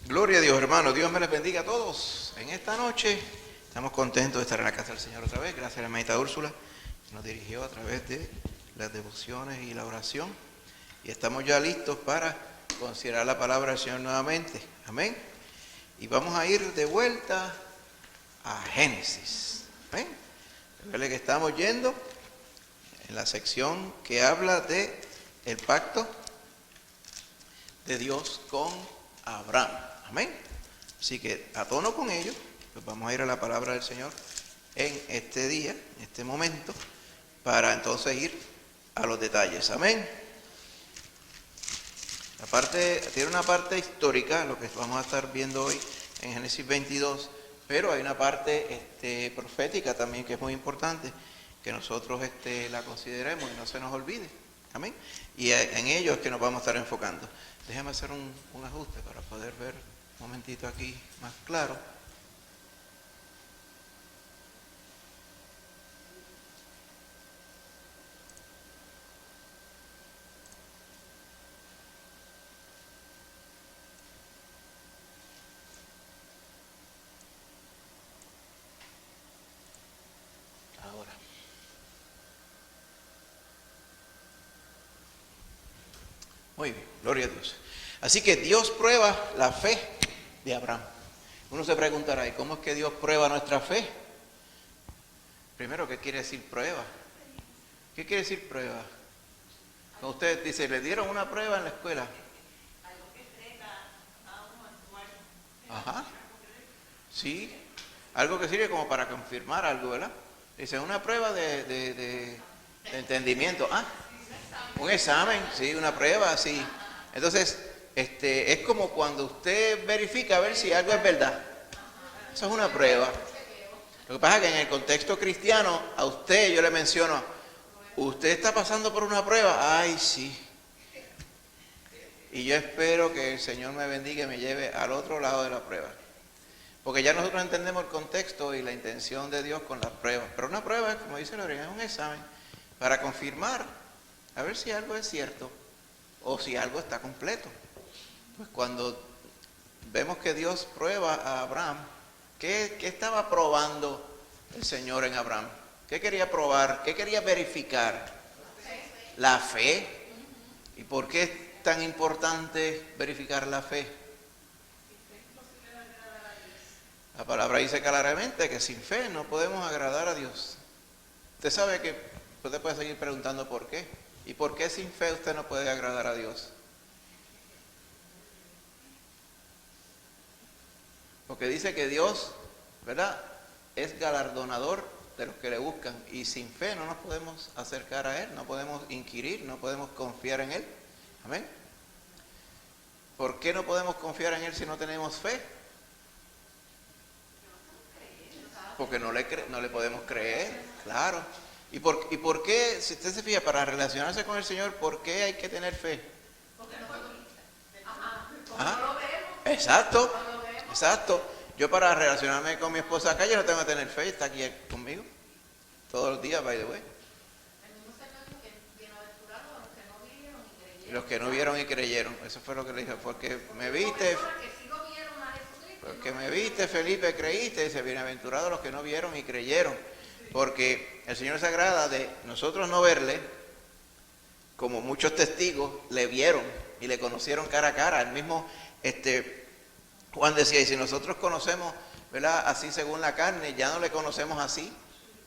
Gloria a Dios, hermano. Dios me les bendiga a todos. En esta noche estamos contentos de estar en la casa del Señor otra vez. Gracias a la hermanita Úrsula, que nos dirigió a través de las devociones y la oración. Y estamos ya listos para considerar la palabra del Señor nuevamente. Amén. Y vamos a ir de vuelta a Génesis. Amén. Recuerden que estamos yendo en la sección que habla de el pacto de Dios con Abraham. Amén. Así que a tono con ello, pues vamos a ir a la palabra del Señor en este día, en este momento, para entonces ir a los detalles. Amén. Tiene una parte histórica, lo que vamos a estar viendo hoy en Génesis 22, pero hay una parte profética también que es muy importante, que nosotros la consideremos y no se nos olvide. Amén. Y en ello es que nos vamos a estar enfocando. Déjame hacer un ajuste para poder ver un momentito aquí más claro. Ahora. Muy bien, gloria a Dios. Así que Dios prueba la fe de Abraham. Uno se preguntará, ¿y cómo es que Dios prueba nuestra fe? Primero, ¿qué quiere decir prueba? ¿Qué quiere decir prueba? Cuando usted dice, le dieron una prueba en la escuela. Ajá. Sí. Algo que sirve como para confirmar algo, ¿verdad? Dice, una prueba de entendimiento. Ah, un examen, sí, una prueba, sí. Entonces, es como cuando usted verifica a ver si algo es verdad. Eso es una prueba. Lo que pasa es que en el contexto cristiano, a usted yo le menciono, usted está pasando por una prueba, ay sí. Y yo espero que el Señor me bendiga y me lleve al otro lado de la prueba. Porque ya nosotros entendemos el contexto y la intención de Dios con las pruebas. Pero una prueba, como dice Lorena, es un examen para confirmar, a ver si algo es cierto o si algo está completo. Pues cuando vemos que Dios prueba a Abraham, ¿qué estaba probando el Señor en Abraham? ¿Qué quería probar? ¿Qué quería verificar? La fe. ¿Y por qué es tan importante verificar la fe? La palabra dice claramente que sin fe no podemos agradar a Dios. Usted sabe que usted puede seguir preguntando por qué. ¿Y por qué sin fe usted no puede agradar a Dios? Porque dice que Dios, ¿verdad?, es galardonador de los que le buscan. Y sin fe no nos podemos acercar a Él, no podemos inquirir, no podemos confiar en Él. Amén. ¿Por qué no podemos confiar en Él si no tenemos fe? Porque no le podemos creer, claro. ¿Y por qué, si usted se fija, para relacionarse con el Señor, por qué hay que tener fe? Porque no lo vemos. Ajá. Exacto, exacto. Yo para relacionarme con mi esposa acá, yo no tengo que tener fe, está aquí conmigo. Todos los días, by the way. Y los que no vieron y creyeron. Eso fue lo que le dije, porque me viste... Porque me viste, Felipe, creíste, dice, bienaventurados los que no vieron y creyeron. Porque el Señor se agrada de nosotros no verle, como muchos testigos le vieron y le conocieron cara a cara. El mismo Juan decía, y si nosotros conocemos, ¿verdad?, así según la carne, ya no le conocemos así,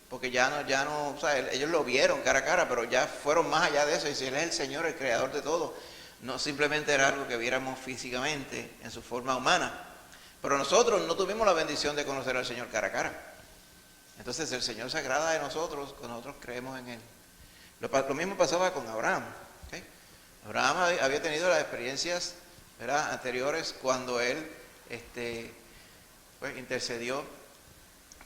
porque ya no, o sea, ellos lo vieron cara a cara, pero ya fueron más allá de eso. Y si Él es el Señor, el creador de todo, no simplemente era algo que viéramos físicamente en su forma humana. Pero nosotros no tuvimos la bendición de conocer al Señor cara a cara. Entonces el Señor se agrada de nosotros cuando nosotros creemos en Él. Lo mismo pasaba con Abraham. ¿Okay? Abraham había tenido las experiencias, ¿verdad?, anteriores cuando él pues, intercedió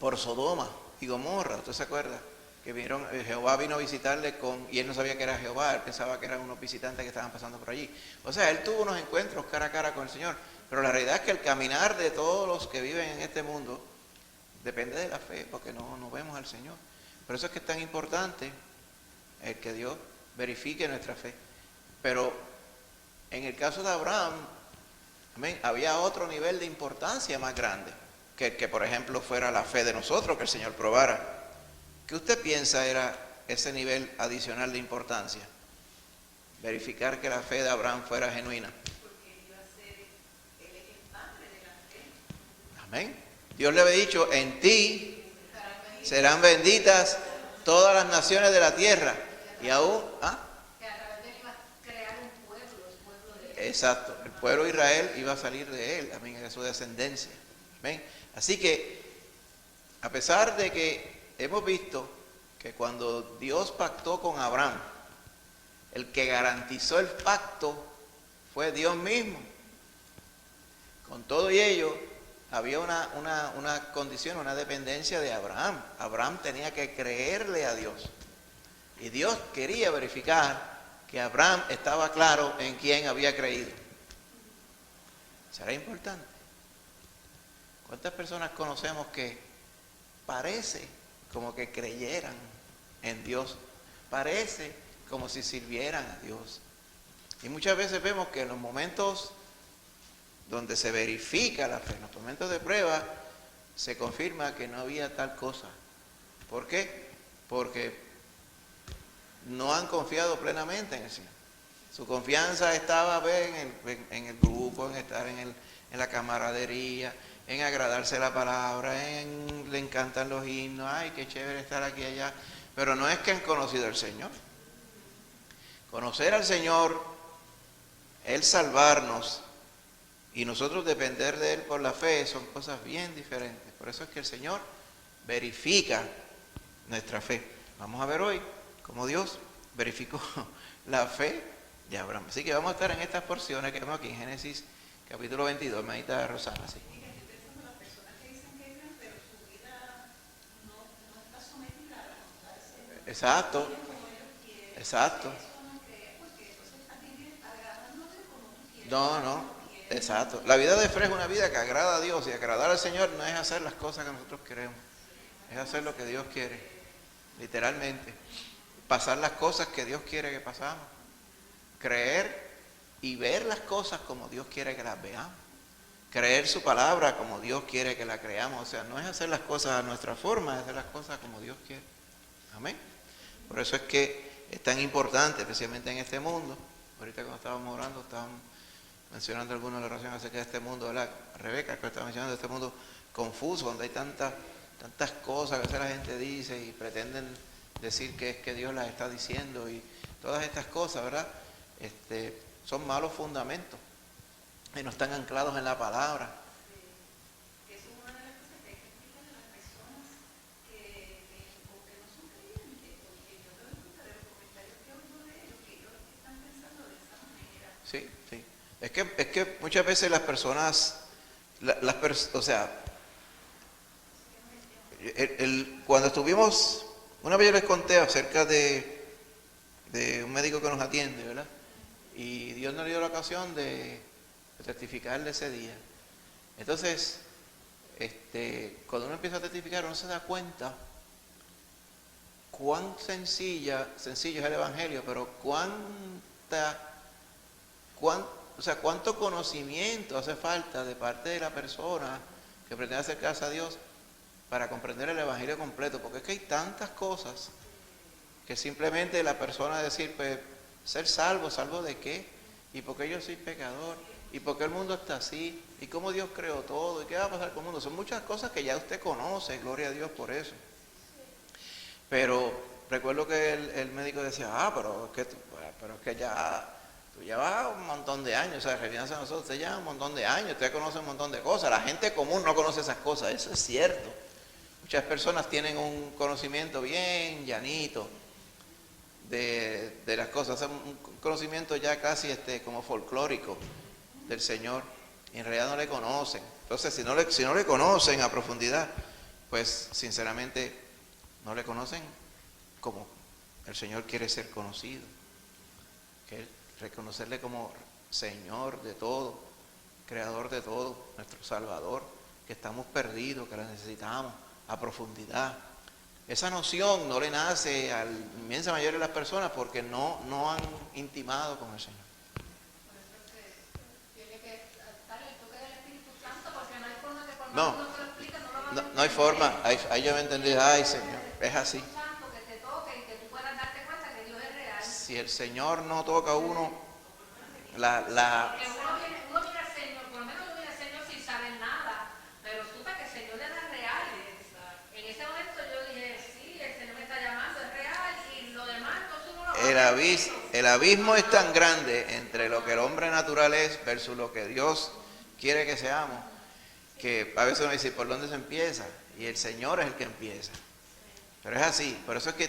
por Sodoma y Gomorra. ¿Usted se acuerda? Que Jehová vino a visitarle y él no sabía que era Jehová, él pensaba que eran unos visitantes que estaban pasando por allí. O sea, él tuvo unos encuentros cara a cara con el Señor. Pero la realidad es que el caminar de todos los que viven en este mundo depende de la fe, porque no vemos al Señor. Por eso es que es tan importante el que Dios verifique nuestra fe. Pero en el caso de Abraham, Amén. Había otro nivel de importancia más grande, que por ejemplo fuera la fe de nosotros, que el Señor probara. ¿Qué usted piensa era ese nivel adicional de importancia? Verificar que la fe de Abraham fuera genuina. Porque iba a ser, él es el padre de la fe. Amén. Dios le había dicho, en ti serán benditas todas las naciones de la tierra. Y aún, Que a través de él iba a crear un pueblo, el pueblo de él. exacto, el pueblo de Israel iba a salir de él, amén, de su descendencia. Amén. Así que, a pesar de que hemos visto que cuando Dios pactó con Abraham, el que garantizó el pacto fue Dios mismo. Con todo y ello, había una condición, una dependencia de Abraham. Abraham tenía que creerle a Dios. Y Dios quería verificar que Abraham estaba claro en quién había creído. ¿Será importante? ¿Cuántas personas conocemos que parece como que creyeran en Dios? Parece como si sirvieran a Dios. Y muchas veces vemos que en los momentos donde se verifica la fe, en los momentos de prueba, se confirma que no había tal cosa. ¿Por qué? Porque no han confiado plenamente en el Señor. Su confianza estaba en el grupo, en estar en la camaradería, en agradarse la palabra, le encantan los himnos, ay, qué chévere estar aquí y allá. Pero no es que han conocido al Señor. Conocer al Señor, Él salvarnos y nosotros depender de Él por la fe son cosas bien diferentes. Por eso es que el Señor verifica nuestra fe. Vamos a ver hoy cómo Dios verificó la fe de Abraham. Así que vamos a estar en estas porciones que vemos aquí en Génesis capítulo 22, hermanita Rosana. ¿Sí? Exacto, exacto. No, exacto. La vida de fe es una vida que agrada a Dios, y agradar al Señor no es hacer las cosas que nosotros queremos, es hacer lo que Dios quiere, literalmente. Pasar las cosas que Dios quiere que pasamos, creer y ver las cosas como Dios quiere que las veamos, creer su palabra como Dios quiere que la creamos. O sea, no es hacer las cosas a nuestra forma, es hacer las cosas como Dios quiere. Amén. Por eso es que es tan importante, especialmente en este mundo. Ahorita cuando estábamos orando, estábamos mencionando alguna oración acerca de este mundo, ¿verdad? Rebeca, que estaba mencionando este mundo confuso, donde hay tantas cosas que a veces la gente dice y pretenden decir que es que Dios las está diciendo, y todas estas cosas, ¿verdad? Son malos fundamentos y no están anclados en la palabra. Eso es una de las cosas que hay que explicarle a las personas que no son creyentes, porque yo me doy cuenta de los comentarios que oigo de ellos, que ellos están pensando de esa manera. Sí. Es que muchas veces las personas, o sea, cuando estuvimos, una vez yo les conté acerca de un médico que nos atiende, ¿verdad? Y Dios nos dio la ocasión de testificar de ese día. Entonces, cuando uno empieza a testificar, uno se da cuenta cuán sencillo es el Evangelio, pero cuánto conocimiento hace falta de parte de la persona que pretende acercarse a Dios para comprender el Evangelio completo, porque es que hay tantas cosas que simplemente la persona decir, pues, ser salvo ¿de qué? ¿Y por qué yo soy pecador? ¿Y por qué el mundo está así? ¿Y cómo Dios creó todo? ¿Y qué va a pasar con el mundo? Son muchas cosas que ya usted conoce, gloria a Dios por eso. Pero recuerdo que el médico decía, pero es que ya tú llevas un montón de años, o sea, refiriéndose a nosotros, usted lleva un montón de años, usted conoce un montón de cosas, la gente común no conoce esas cosas, eso es cierto. Muchas personas tienen un conocimiento bien llanito de las cosas, un conocimiento ya casi como folclórico del Señor, y en realidad no le conocen. Entonces, si no le conocen a profundidad, pues sinceramente no le conocen como el Señor quiere ser conocido, que reconocerle como Señor de todo, Creador de todo, nuestro Salvador, que estamos perdidos, que lo necesitamos a profundidad. Esa noción no le nace a la inmensa mayoría de las personas porque no han intimado con el Señor. Por eso es que tiene que estar el hay forma. Ahí yo me entendí. Ay, Señor, es así. Si el Señor no toca a uno, Porque uno viene al Señor, por lo menos uno viene al Señor sin saber nada, pero resulta que el Señor le da real. En ese momento yo dije, sí, el Señor me está llamando, es real, y lo demás entonces uno lo va el abismo es tan grande entre lo que el hombre natural es versus lo que Dios quiere que seamos, que a veces uno dice, ¿por dónde se empieza? Y el Señor es el que empieza. Pero es así, por eso es que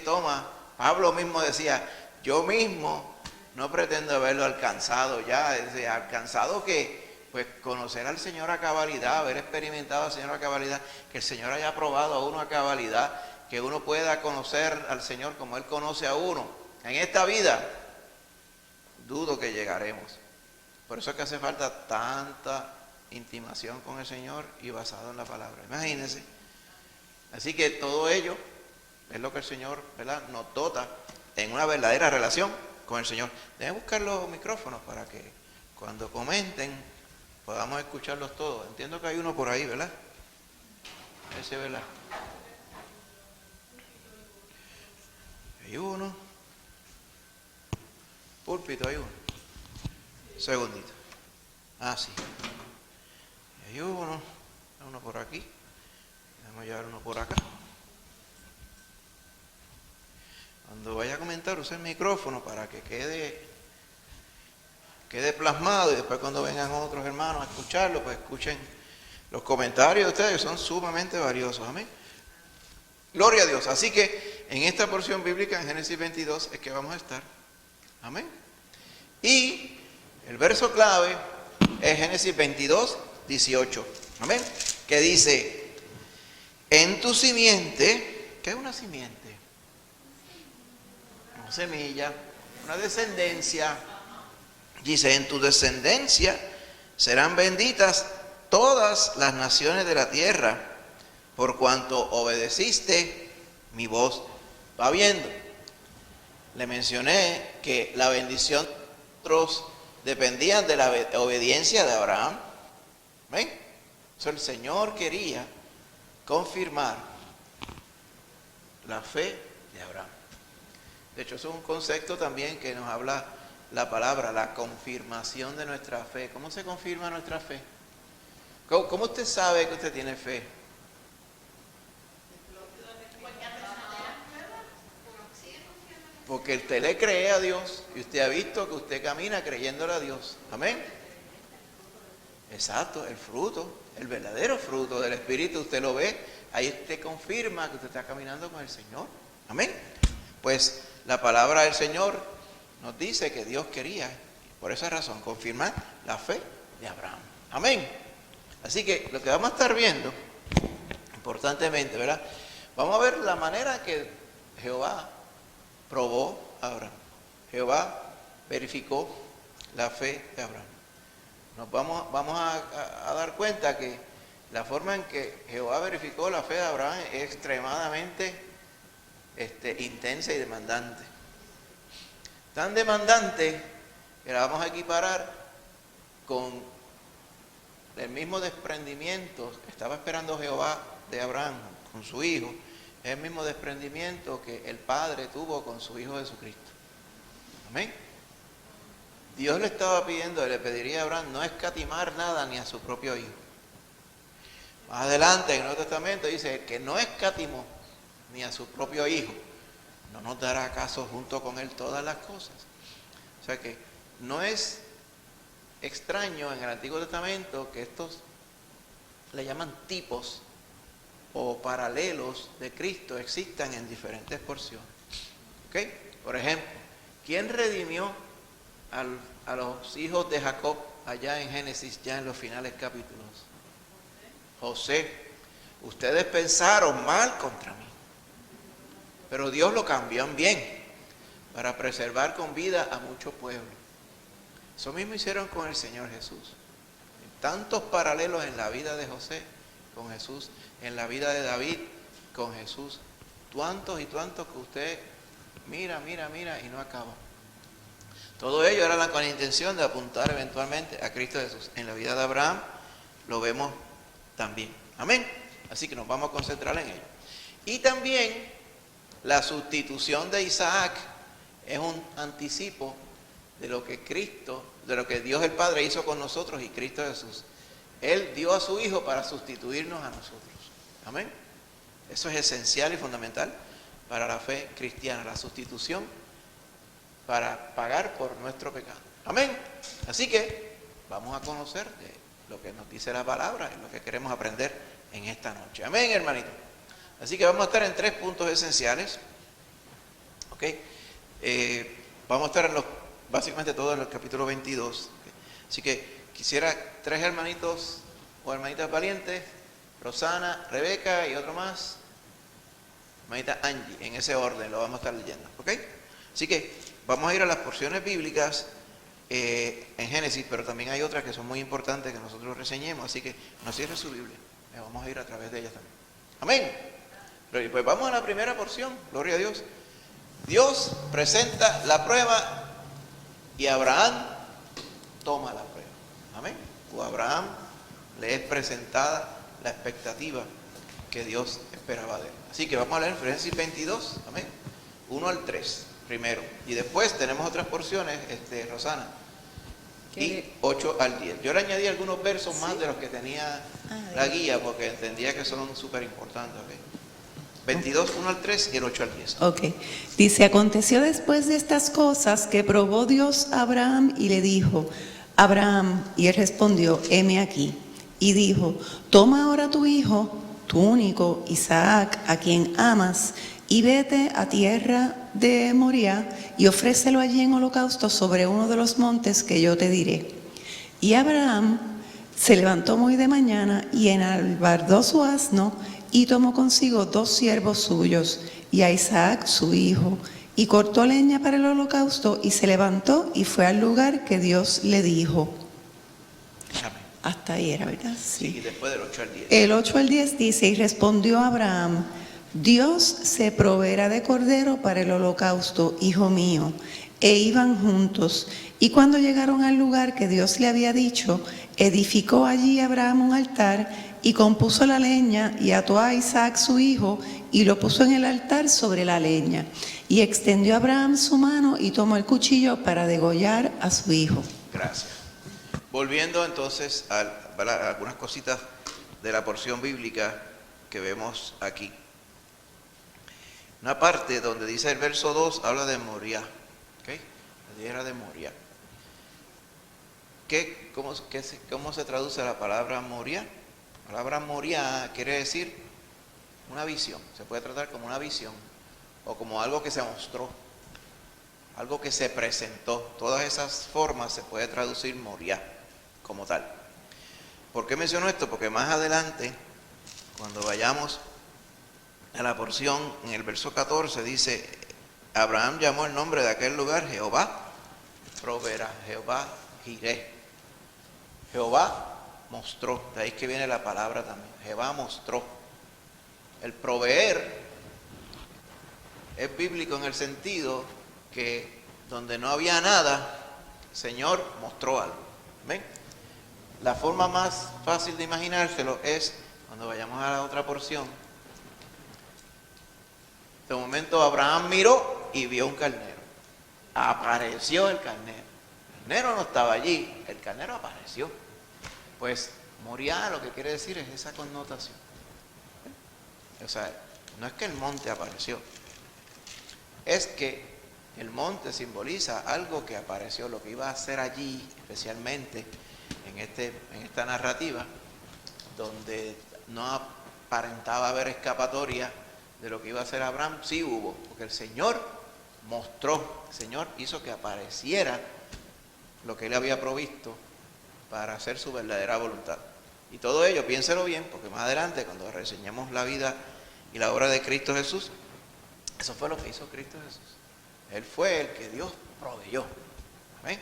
Pablo mismo decía, yo mismo no pretendo haberlo alcanzado ya, es decir, alcanzado que, pues, conocer al Señor a cabalidad, haber experimentado al Señor a cabalidad, que el Señor haya probado a uno a cabalidad, que uno pueda conocer al Señor como Él conoce a uno. En esta vida, dudo que llegaremos. Por eso es que hace falta tanta intimación con el Señor y basado en la palabra. Imagínense. Así que todo ello es lo que el Señor, ¿verdad?, nos dota en una verdadera relación con el Señor. Deben buscar los micrófonos para que cuando comenten podamos escucharlos todos. Entiendo que hay uno por ahí, ¿verdad? Ese, ¿verdad? Hay uno. Púlpito, hay uno. Segundito. Sí. Hay uno por aquí. Vamos a llevar uno por acá. Cuando vaya a comentar, use el micrófono para que quede plasmado, y después cuando vengan otros hermanos a escucharlo, pues escuchen los comentarios de ustedes, que son sumamente valiosos. Amén. Gloria a Dios. Así que en esta porción bíblica, en Génesis 22, es que vamos a estar. Amén. Y el verso clave es Génesis 22, 18. Amén. Que dice, en tu simiente, ¿qué es una simiente? Una semilla, una descendencia. Dice, en tu descendencia serán benditas todas las naciones de la tierra, por cuanto obedeciste mi voz. Va viendo. Le mencioné que la bendición de otros dependían de la obediencia de Abraham. ¿Ven? Eso el Señor quería confirmar la fe de Abraham. De hecho, eso es un concepto también que nos habla la palabra, la confirmación de nuestra fe. ¿Cómo se confirma nuestra fe? ¿Cómo usted sabe que usted tiene fe? Porque usted le cree a Dios y usted ha visto que usted camina creyéndole a Dios. Amén. Exacto, el fruto, el verdadero fruto del Espíritu, usted lo ve, ahí usted confirma que usted está caminando con el Señor. Amén. Pues la palabra del Señor nos dice que Dios quería, por esa razón, confirmar la fe de Abraham. Amén. Así que lo que vamos a estar viendo, importantemente, ¿verdad? Vamos a ver la manera que Jehová probó a Abraham. Jehová verificó la fe de Abraham. Nos vamos a dar cuenta que la forma en que Jehová verificó la fe de Abraham es extremadamente intensa y demandante. Tan demandante que la vamos a equiparar con el mismo desprendimiento que estaba esperando Jehová de Abraham con su hijo. Es el mismo desprendimiento que el Padre tuvo con su Hijo Jesucristo. Amén. Dios le estaba pidiendo, le pediría a Abraham no escatimar nada ni a su propio hijo. Más adelante en el Nuevo Testamento dice que no escatimó ni a su propio hijo, no nos dará acaso junto con él todas las cosas. O sea que no es extraño en el Antiguo Testamento que estos le llaman tipos o paralelos de Cristo existan en diferentes porciones. ¿Ok? Por ejemplo, ¿quién redimió a los hijos de Jacob allá en Génesis, ya en los finales capítulos? José. Ustedes pensaron mal contra mí, pero Dios lo cambió en bien para preservar con vida a mucho pueblo. Eso mismo hicieron con el Señor Jesús. Tantos paralelos en la vida de José con Jesús, en la vida de David con Jesús. Tantos y tantos que usted mira y no acaba. Todo ello era con la intención de apuntar eventualmente a Cristo Jesús. En la vida de Abraham lo vemos también. Amén. Así que nos vamos a concentrar en ello. Y también la sustitución de Isaac es un anticipo de lo que Cristo, de lo que Dios el Padre hizo con nosotros y Cristo Jesús. Él dio a su Hijo para sustituirnos a nosotros. Amén. Eso es esencial y fundamental para la fe cristiana, la sustitución para pagar por nuestro pecado. Amén. Así que vamos a conocer de lo que nos dice la palabra y lo que queremos aprender en esta noche. Amén, hermanito. Así que vamos a estar en 3 puntos esenciales. ¿Ok? Vamos a estar en básicamente todo en el capítulo 22. ¿Okay? Así que quisiera 3 hermanitos o hermanitas valientes, Rosana, Rebeca y otro más, hermanita Angie, en ese orden lo vamos a estar leyendo. ¿Ok? Así que vamos a ir a las porciones bíblicas en Génesis, pero también hay otras que son muy importantes que nosotros reseñemos, así que no cierre su Biblia, vamos a ir a través de ellas también. Amén. Pero pues vamos a la primera porción, gloria a Dios. Dios presenta la prueba y Abraham toma la prueba. Amén. O a Abraham le es presentada la expectativa que Dios esperaba de él. Así que vamos a leer Génesis 22, amén, 1 al 3 primero. Y después tenemos otras porciones, Rosana, y 8 al 10. Yo le añadí algunos versos más de los que tenía la guía, porque entendía que son súper importantes. ¿Okay? 22, 1 al 3 y el 8 al 10. Ok. Dice, aconteció después de estas cosas que probó Dios a Abraham y le dijo, Abraham, y él respondió, heme aquí. Y dijo, toma ahora tu hijo, tu único, Isaac, a quien amas, y vete a tierra de Moriah y ofrécelo allí en holocausto sobre uno de los montes que yo te diré. Y Abraham se levantó muy de mañana y enalbardó su asno y tomó consigo 2 siervos suyos y a Isaac su hijo y cortó leña para el holocausto y se levantó y fue al lugar que Dios le dijo. Amén. Hasta ahí era, ¿verdad? Sí, y después del 8 al 10. El 8 al 10 dice, y respondió Abraham, Dios se proveerá de cordero para el holocausto, hijo mío. E iban juntos. Y cuando llegaron al lugar que Dios le había dicho, edificó allí Abraham un altar y compuso la leña y ató a Isaac su hijo y lo puso en el altar sobre la leña. Y extendió Abraham su mano y tomó el cuchillo para degollar a su hijo. Gracias. Volviendo entonces a algunas cositas de la porción bíblica que vemos aquí. Una parte donde dice el verso 2 habla de Moriah, ¿okay? La tierra de Moriah. ¿Cómo se traduce la palabra Moriah? La palabra Moriah quiere decir una visión, se puede tratar como una visión o como algo que se mostró, algo que se presentó. Todas esas formas se puede traducir Moriah como tal. ¿Por qué menciono esto? Porque más adelante, cuando vayamos a la porción, en el verso 14 dice, Abraham llamó el nombre de aquel lugar Jehová proveerá, Jehová Jireh. Jehová mostró, de ahí que viene la palabra también, Jehová mostró. El proveer es bíblico en el sentido que donde no había nada, el Señor mostró algo. ¿Ven? La forma más fácil de imaginárselo es cuando vayamos a la otra porción. De momento Abraham miró y vio un carnero. Apareció el carnero. El carnero no estaba allí, el carnero apareció. Pues Moriah lo que quiere decir es esa connotación. O sea, no es que el monte apareció, es que el monte simboliza algo que apareció, lo que iba a hacer allí, especialmente en esta narrativa, donde no aparentaba haber escapatoria de lo que iba a hacer Abraham. Sí hubo, porque el Señor mostró, el Señor hizo que apareciera lo que Él había provisto para hacer su verdadera voluntad. Y todo ello, piénselo bien, porque más adelante, cuando reseñemos la vida y la obra de Cristo Jesús, eso fue lo que hizo Cristo Jesús. Él fue el que Dios proveyó. ¿Amén?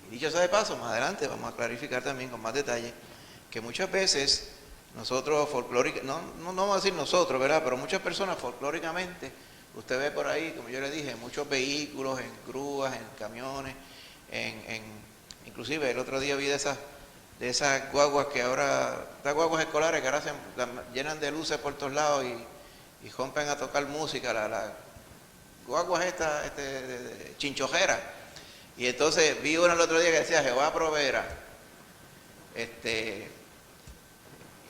Y dicho sea de paso, más adelante vamos a clarificar también con más detalle que muchas veces nosotros folclóricamente, no vamos a decir nosotros, ¿verdad? Pero muchas personas folclóricamente, usted ve por ahí, como yo le dije, muchos vehículos, en grúas, en camiones, inclusive el otro día vi de esas de esas guaguas que ahora, estas guaguas escolares que ahora las llenan de luces por todos lados y rompen a tocar música, las guaguas estas de chinchojera. Y entonces vi una el otro día que decía Jehová proveerá.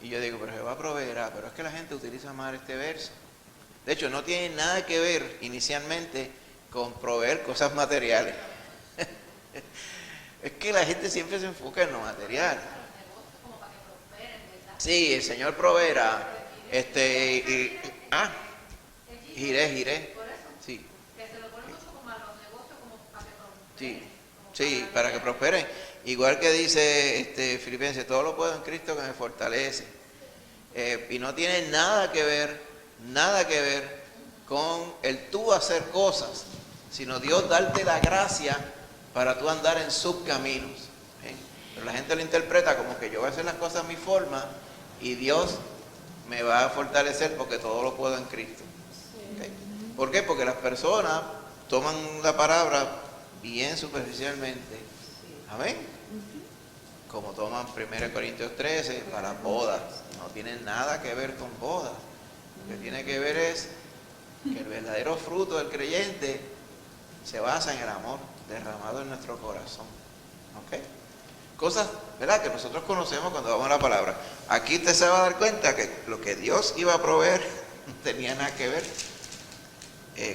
Y yo digo, pero Jehová proveerá, pero es que la gente utiliza mal este verso. De hecho, no tiene nada que ver inicialmente con proveer cosas materiales. Es que la gente siempre se enfoca en lo material. Sí, el Señor proveerá. Giré. Sí. Sí, para que prosperen. Igual que dice Filipenses, todo lo puedo en Cristo que me fortalece. Y no tiene nada que ver con el tú hacer cosas, sino Dios darte la gracia para tú andar en sus caminos. Pero la gente lo interpreta como que yo voy a hacer las cosas a mi forma y Dios me va a fortalecer porque todo lo puedo en Cristo. ¿Okay? ¿Por qué? Porque las personas toman la palabra bien superficialmente. Amén. Como toman 1 Corintios 13 para bodas. No tienen nada que ver con bodas. Lo que tiene que ver es que el verdadero fruto del creyente se basa en el amor derramado en nuestro corazón. ¿Ok? Cosas, ¿verdad?, que nosotros conocemos cuando vamos a la palabra. Aquí usted se va a dar cuenta que lo que Dios iba a proveer no tenía nada que ver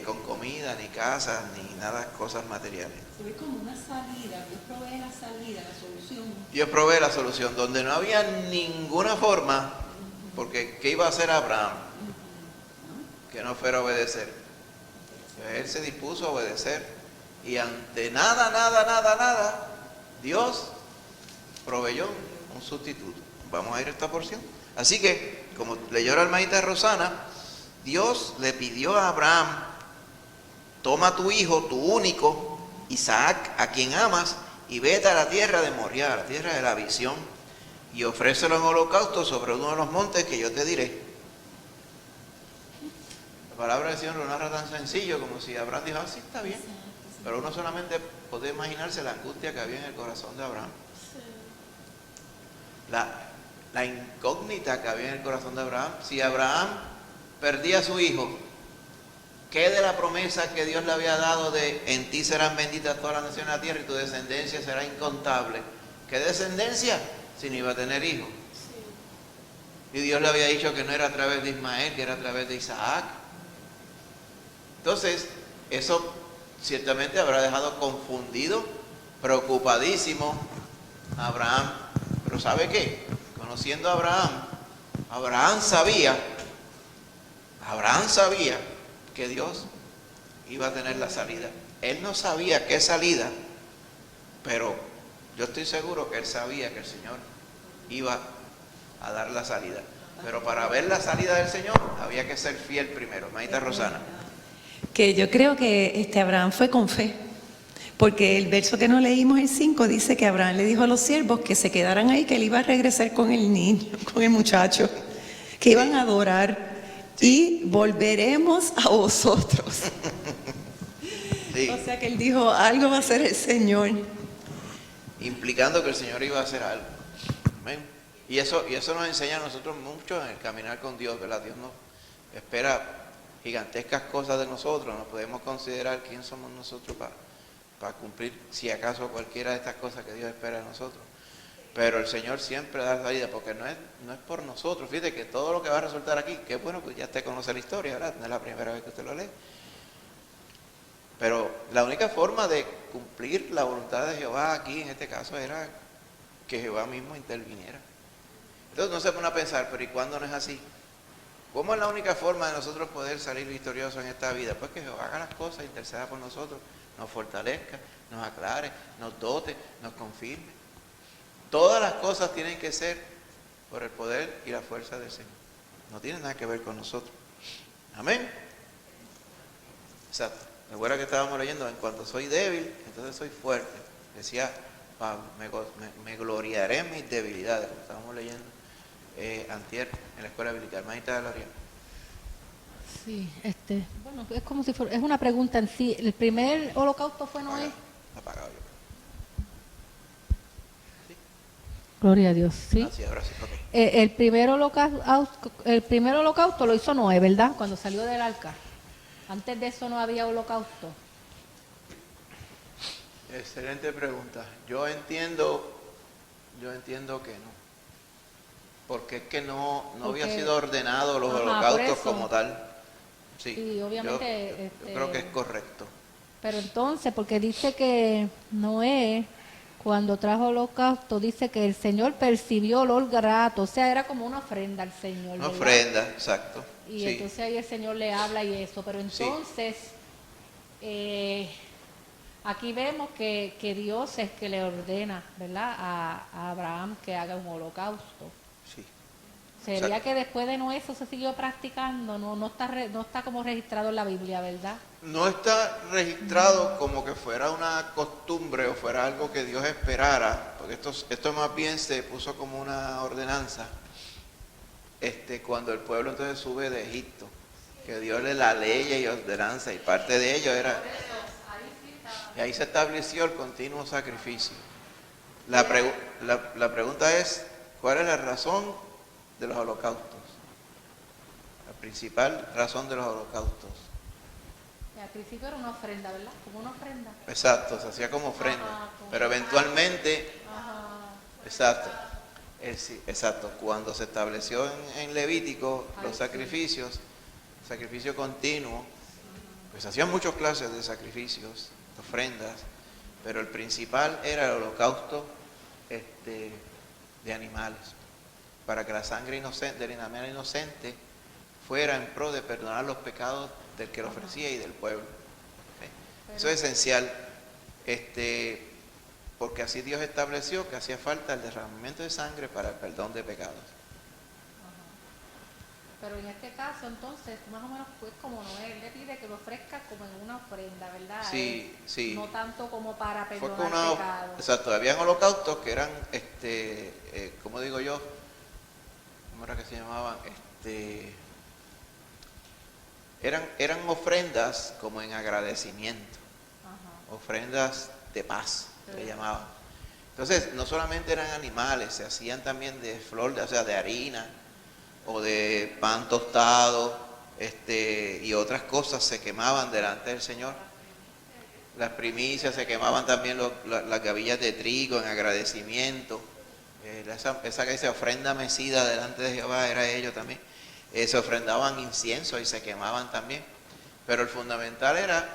con comida, ni casas, ni nada, cosas materiales. Es como una salida, Dios provee la salida, la solución. Dios provee la solución, donde no había ninguna forma, porque ¿qué iba a hacer Abraham? Que no fuera a obedecer. Él se dispuso a obedecer, y ante nada, Dios proveyó un sustituto. Vamos a ir a esta porción. Así que, como leyó la hermanita Rosana, Dios le pidió a Abraham: toma tu hijo, tu único, Isaac, a quien amas, y vete a la tierra de Moriah, a la tierra de la visión, y ofrécelo en holocausto sobre uno de los montes que yo te diré. La palabra del Señor lo narra tan sencillo como si Abraham dijo: sí, está bien. Pero uno solamente puede imaginarse la angustia que había en el corazón de Abraham. La incógnita que había en el corazón de Abraham. Si Abraham perdía a su hijo, ¿qué de la promesa que Dios le había dado de en ti serán benditas todas las naciones de la tierra y tu descendencia será incontable? ¿Qué descendencia? Si no iba a tener hijos. Y Dios le había dicho que no era a través de Ismael, que era a través de Isaac. Entonces, eso ciertamente habrá dejado confundido, preocupadísimo a Abraham. Pero ¿sabe qué? Conociendo a Abraham sabía que Dios iba a tener la salida. Él no sabía qué salida, pero yo estoy seguro que él sabía que el Señor iba a dar la salida. Pero para ver la salida del Señor había que ser fiel primero. Maíta Rosana. Que yo creo que Abraham fue con fe, porque el verso que no leímos, el 5, dice que Abraham le dijo a los siervos que se quedaran ahí, que él iba a regresar con el niño, con el muchacho, que iban a adorar, y volveremos a vosotros. Sí. O sea que él dijo, algo va a hacer el Señor. Implicando que el Señor iba a hacer algo. Amén. Y eso nos enseña a nosotros mucho en el caminar con Dios, ¿verdad? Dios nos espera gigantescas cosas de nosotros. No podemos considerar quién somos nosotros para cumplir, si acaso, cualquiera de estas cosas que Dios espera de nosotros. Pero el Señor siempre da salida, porque no es por nosotros. Fíjate que todo lo que va a resultar aquí, que es bueno que ya usted conoce la historia, ¿verdad? No es la primera vez que usted lo lee. Pero la única forma de cumplir la voluntad de Jehová aquí, en este caso, era que Jehová mismo interviniera. Entonces no se pone a pensar, pero ¿y cuándo no es así? ¿Cómo es la única forma de nosotros poder salir victoriosos en esta vida? Pues que Jehová haga las cosas, interceda por nosotros, nos fortalezca, nos aclare, nos dote, nos confirme. Todas las cosas tienen que ser por el poder y la fuerza del Señor. No tiene nada que ver con nosotros. Amén. Exacto. Recuerda que estábamos leyendo, en cuanto soy débil, entonces soy fuerte. Decía Pablo, me gloriaré en mis debilidades. Lo estábamos leyendo antier en la escuela bíblica. Hermanita Gloria. Sí, bueno, es como si fuera, es una pregunta en sí. ¿El primer holocausto fue Noé? Apagado yo. ¿Sí? Gloria a Dios, ¿sí? Ah, sí, ahora sí, ok. El primer holocausto lo hizo Noé, ¿verdad? Cuando salió del arca. Antes de eso no había holocausto. Excelente pregunta. Yo entiendo que no. Porque es que no había sido ordenado los Ajá, holocaustos por eso. como tal. Sí, Sí, obviamente, yo creo que es correcto. Pero entonces, porque dice que Noé, cuando trajo holocausto, dice que el Señor percibió olor grato, o sea, era como una ofrenda al Señor. Una ¿verdad? ofrenda, exacto. Y Sí. entonces ahí el Señor le habla y eso, pero entonces aquí vemos que Dios es que le ordena, ¿verdad? A Abraham que haga un holocausto. Sí. Sería Exacto. que después de Noé eso se siguió practicando, no está como registrado en la Biblia, ¿verdad? No está registrado como que fuera una costumbre o fuera algo que Dios esperara, porque esto más bien se puso como una ordenanza cuando el pueblo entonces sube de Egipto, que Dios le la ley y ordenanza, y parte de ello era, y ahí se estableció el continuo sacrificio. La pregunta es, ¿cuál es la razón de los holocaustos? La principal razón de los holocaustos. Al principio era una ofrenda, ¿verdad? Como una ofrenda. Exacto, se hacía como ofrenda, como pero eventualmente, Ajá. exacto, sí, exacto, cuando se estableció en Levítico los sí. sacrificios, sacrificio continuo, pues hacían muchas clases de sacrificios, de ofrendas, pero el principal era el holocausto de animales, para que la sangre inocente, del animal inocente, fuera en pro de perdonar los pecados del que lo ofrecía y del pueblo. ¿Sí? Eso es esencial, porque así Dios estableció que hacía falta el derramamiento de sangre para el perdón de pecados. Pero en este caso, entonces, más o menos pues como Noé, él le pide que lo ofrezca como en una ofrenda, ¿verdad? Sí, sí. No tanto como para Fue perdonar con una, pecados. exacto, habían holocaustos que eran, ¿cómo digo yo? ¿Cómo era que se llamaban? Eran ofrendas como en agradecimiento, Ajá. ofrendas de paz, Sí. le llamaban. Entonces, no solamente eran animales, se hacían también de flor, o sea, de harina, o de pan tostado, y otras cosas se quemaban delante del Señor. Las primicias, se quemaban también las gavillas de trigo en agradecimiento. Esa ofrenda mecida delante de Jehová era ello también. Se ofrendaban incienso y se quemaban también. Pero el fundamental era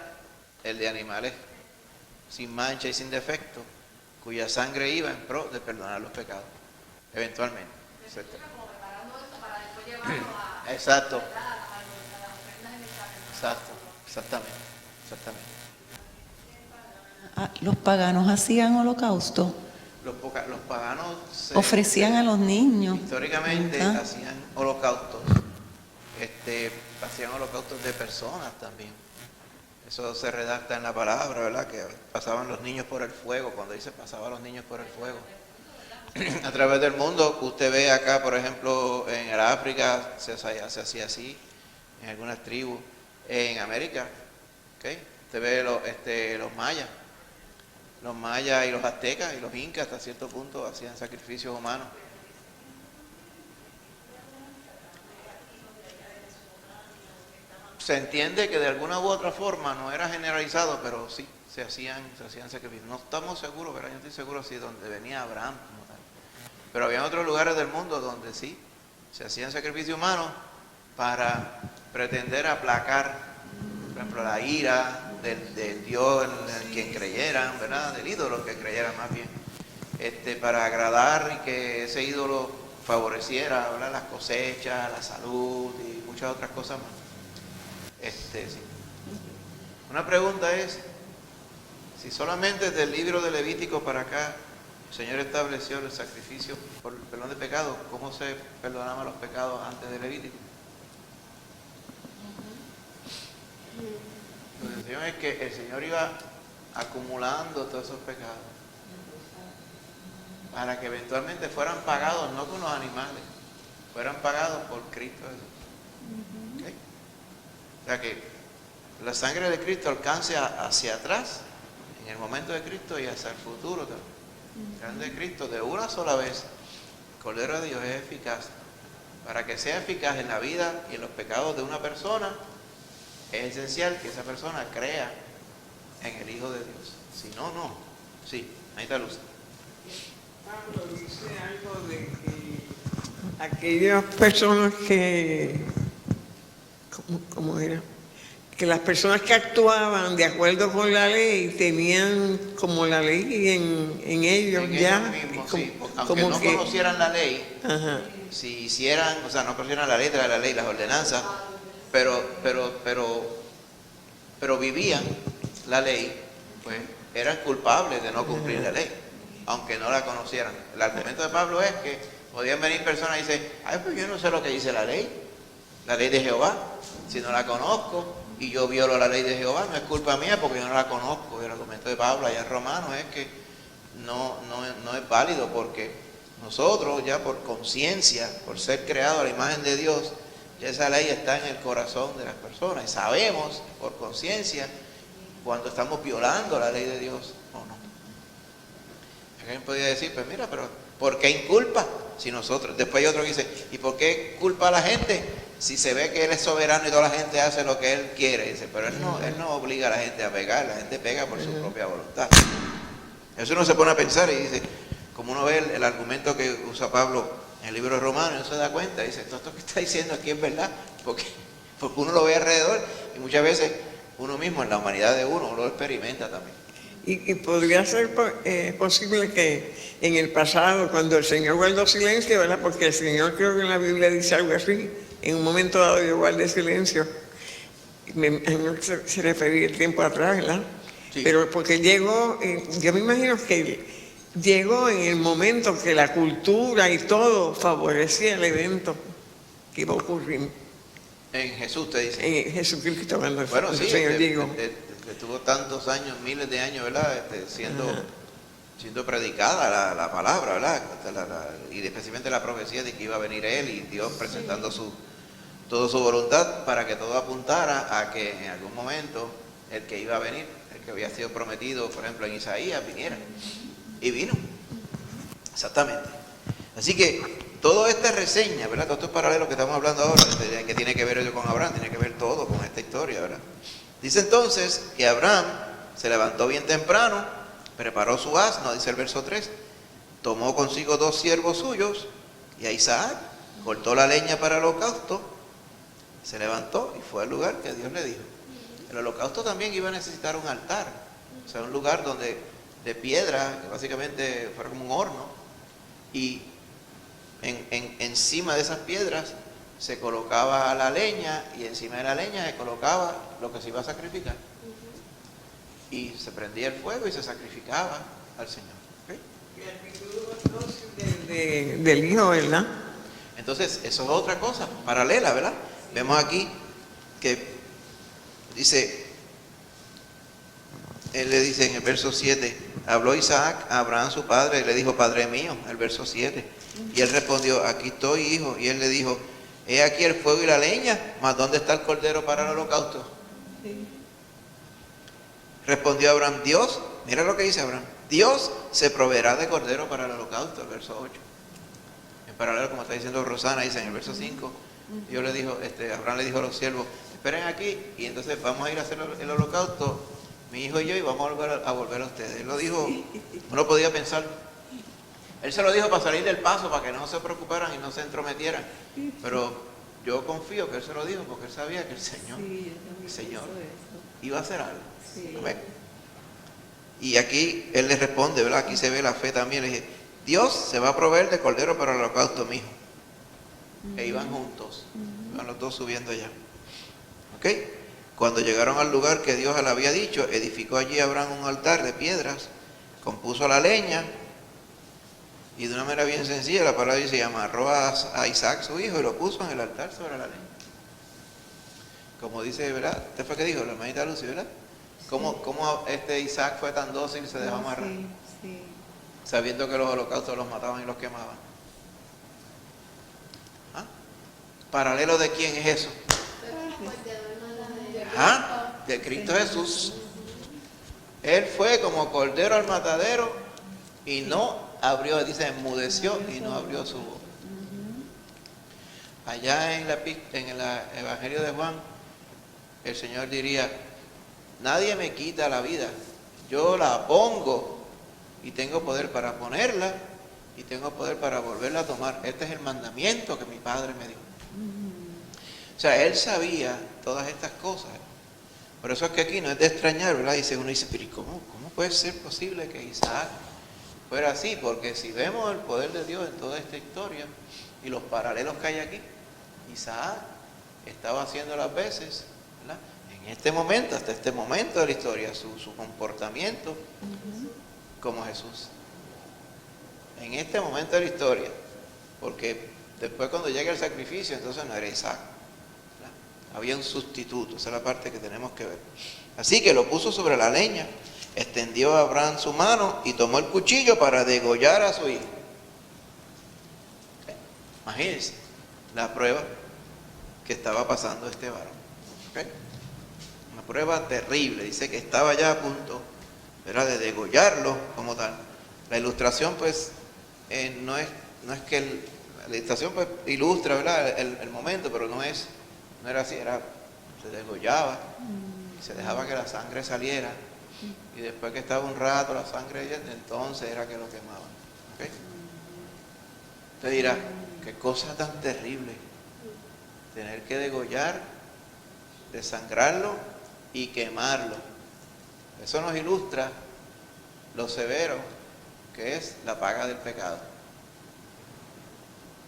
el de animales sin mancha y sin defecto, cuya sangre iba en pro de perdonar los pecados, eventualmente. Como preparando eso para después llevarlo a Exacto, las ofrendas en el tabernáculo. exacto, exactamente. Ah, los paganos hacían holocausto, Los paganos ofrecían a los niños. históricamente Ajá. hacían holocaustos, hacían holocaustos de personas también. Eso se redacta en la palabra, ¿verdad? Que pasaban los niños por el fuego, cuando dice pasaban los niños por el fuego. A través del mundo, usted ve acá, por ejemplo, en el África se hacía así, en algunas tribus, en América, ¿okay? Usted ve los mayas y los aztecas y los incas hasta cierto punto hacían sacrificios humanos. Se entiende que de alguna u otra forma no era generalizado, pero sí, se hacían sacrificios. No estamos seguros, pero yo estoy seguro si donde venía Abraham como tal. Pero había otros lugares del mundo donde sí, se hacían sacrificios humanos para pretender aplacar, por ejemplo, la ira del Dios en quien creyeran, ¿verdad? Del ídolo que creyeran más bien, para agradar y que ese ídolo favoreciera, ¿verdad? Las cosechas, la salud y muchas otras cosas más. Sí. Una pregunta es, si solamente del libro de Levítico para acá el Señor estableció el sacrificio por el perdón de pecados, ¿cómo se perdonaban los pecados antes de Levítico? La intención es que el Señor iba acumulando todos esos pecados para que eventualmente fueran pagados no con los animales, fueran pagados por Cristo Jesús. ¿Okay? O sea que la sangre de Cristo alcance hacia atrás, en el momento de Cristo y hacia el futuro también. La sangre de Cristo de una sola vez Cordero de Dios es eficaz. Para que sea eficaz en la vida y en los pecados de una persona, es esencial que esa persona crea en el Hijo de Dios. Si no, no. Sí, ahí está Luz. Pablo dice algo de que aquellas personas que, ¿cómo era? Que las personas que actuaban de acuerdo con la ley tenían como la ley en ellos En ya. ellos mismos, como, sí. Aunque como no que, conocieran la ley, ajá. si hicieran, o sea, no conocieran la letra de la ley, las ordenanzas, pero vivían la ley, pues eran culpables de no cumplir la ley, aunque no la conocieran. El argumento de Pablo es que podían venir personas y decir, ay, pues yo no sé lo que dice la ley de Jehová, si no la conozco y yo violo la ley de Jehová, no es culpa mía porque yo no la conozco. Y el argumento de Pablo allá en Romanos es que no es válido, porque nosotros ya por conciencia, por ser creados a la imagen de Dios, ya esa ley está en el corazón de las personas y sabemos por conciencia cuando estamos violando la ley de Dios o no. Alguien podría decir, pues mira, pero ¿por qué inculpa? Si nosotros, después hay otro que dice, ¿y por qué culpa a la gente? Si se ve que Él es soberano y toda la gente hace lo que Él quiere. Dice, pero Él no obliga a la gente a pecar, la gente pega por su propia voluntad. Eso uno se pone a pensar y dice, como uno ve el argumento que usa Pablo en el libro de Romanos, uno se da cuenta, dice, todo esto que está diciendo aquí es verdad, porque uno lo ve alrededor y muchas veces uno mismo en la humanidad de uno lo experimenta también. Y podría ser posible que en el pasado, cuando el Señor guardó silencio, ¿verdad? Porque el Señor, creo que en la Biblia dice algo así, en un momento dado yo guardé silencio, se refería el tiempo atrás, ¿verdad? Sí. Pero porque llegó, yo me imagino que llegó en el momento que la cultura y todo favorecía el evento que iba a ocurrir. En Jesús te dice. En Jesucristo, cuando Bueno, el sí, Señor llegó. estuvo tantos años, miles de años, ¿verdad? Siendo predicada la palabra, ¿verdad? Y especialmente la profecía de que iba a venir Él y Dios presentando toda su voluntad para que todo apuntara a que en algún momento el que iba a venir, el que había sido prometido, por ejemplo, en Isaías, viniera. Y vino. Exactamente. Así que toda esta reseña, ¿verdad? Todo esto es paralelo que estamos hablando ahora, que tiene que ver con Abraham, tiene que ver todo con esta historia, ¿verdad? Dice entonces que Abraham se levantó bien temprano, preparó su asno, dice el verso 3, tomó consigo 2 siervos suyos y a Isaac, cortó la leña para el holocausto, se levantó y fue al lugar que Dios le dijo. El holocausto también iba a necesitar un altar, o sea, un lugar de piedra, que básicamente fuera como un horno, y encima de esas piedras se colocaba la leña y encima de la leña se colocaba lo que se iba a sacrificar. Y se prendía el fuego y se sacrificaba al Señor. ¿Okay? Del hijo, ¿verdad? Entonces, eso es otra cosa, paralela, ¿verdad? Vemos aquí que dice, él le dice en el verso 7, habló Isaac a Abraham su padre y le dijo, Padre mío, el verso 7. Y él respondió, aquí estoy, hijo. Y él le dijo, he aquí el fuego y la leña, mas ¿dónde está el cordero para el holocausto? Sí. Respondió Abraham, Dios, mira lo que dice Abraham, Dios se proveerá de cordero para el holocausto, el verso 8. En paralelo, como está diciendo Rosana, dice en el verso 5, Dios le dijo, Abraham le dijo a los siervos, esperen aquí y entonces vamos a ir a hacer el holocausto, mi hijo y yo, y vamos a volver a ustedes. Él lo dijo, uno podía pensar, él se lo dijo para salir del paso, para que no se preocuparan y no se entrometieran, pero yo confío que él se lo dijo porque él sabía que el Señor iba a hacer algo. Sí. Y aquí él le responde, ¿verdad? Aquí se ve la fe también, le dije, Dios se va a proveer de cordero para el holocausto, mi hijo. E iban juntos, iban los dos subiendo allá. ¿Ok? Cuando llegaron al lugar que Dios le había dicho, edificó allí Abraham un altar de piedras, compuso la leña, y de una manera bien sencilla, la palabra dice, amarró a Isaac su hijo y lo puso en el altar sobre la leña. Como dice, ¿verdad? ¿Usted fue que dijo? La hermanita Lucy, ¿verdad? ¿Cómo Isaac fue tan dócil y se dejó amarrar? Sí. Sabiendo que los holocaustos los mataban y los quemaban. ¿Ah? ¿Paralelo de quién es eso? ¿Ah? De Cristo Jesús. Él fue como cordero al matadero y no abrió, dice, enmudeció y no abrió su boca. Allá en el Evangelio de Juan, el Señor diría, nadie me quita la vida, yo la pongo y tengo poder para ponerla y tengo poder para volverla a tomar. Este es el mandamiento que mi Padre me dio. O sea, Él sabía todas estas cosas. Por eso es que aquí no es de extrañar, ¿verdad? Dice, uno dice, pero ¿cómo puede ser posible que Isaac fuera así? Porque si vemos el poder de Dios en toda esta historia y los paralelos que hay aquí, Isaac estaba haciendo las veces, ¿verdad? En este momento, hasta este momento de la historia, su comportamiento como Jesús. En este momento de la historia, porque después cuando llega el sacrificio, entonces no era Isaac. Había un sustituto, esa es la parte que tenemos que ver. Así que lo puso sobre la leña, extendió a Abraham su mano y tomó el cuchillo para degollar a su hijo. Imagínense la prueba que estaba pasando este varón. ¿Okay? Una prueba terrible, dice que estaba ya a punto, ¿verdad?, de degollarlo como tal. La ilustración pues no es que la ilustración pues ilustra, ¿verdad?, el momento, pero no era así, se degollaba y se dejaba que la sangre saliera y después que estaba un rato la sangre, entonces era que lo quemaban. ¿Okay? Usted dirá, qué cosa tan terrible, tener que degollar, desangrarlo y quemarlo. Eso nos ilustra lo severo que es la paga del pecado.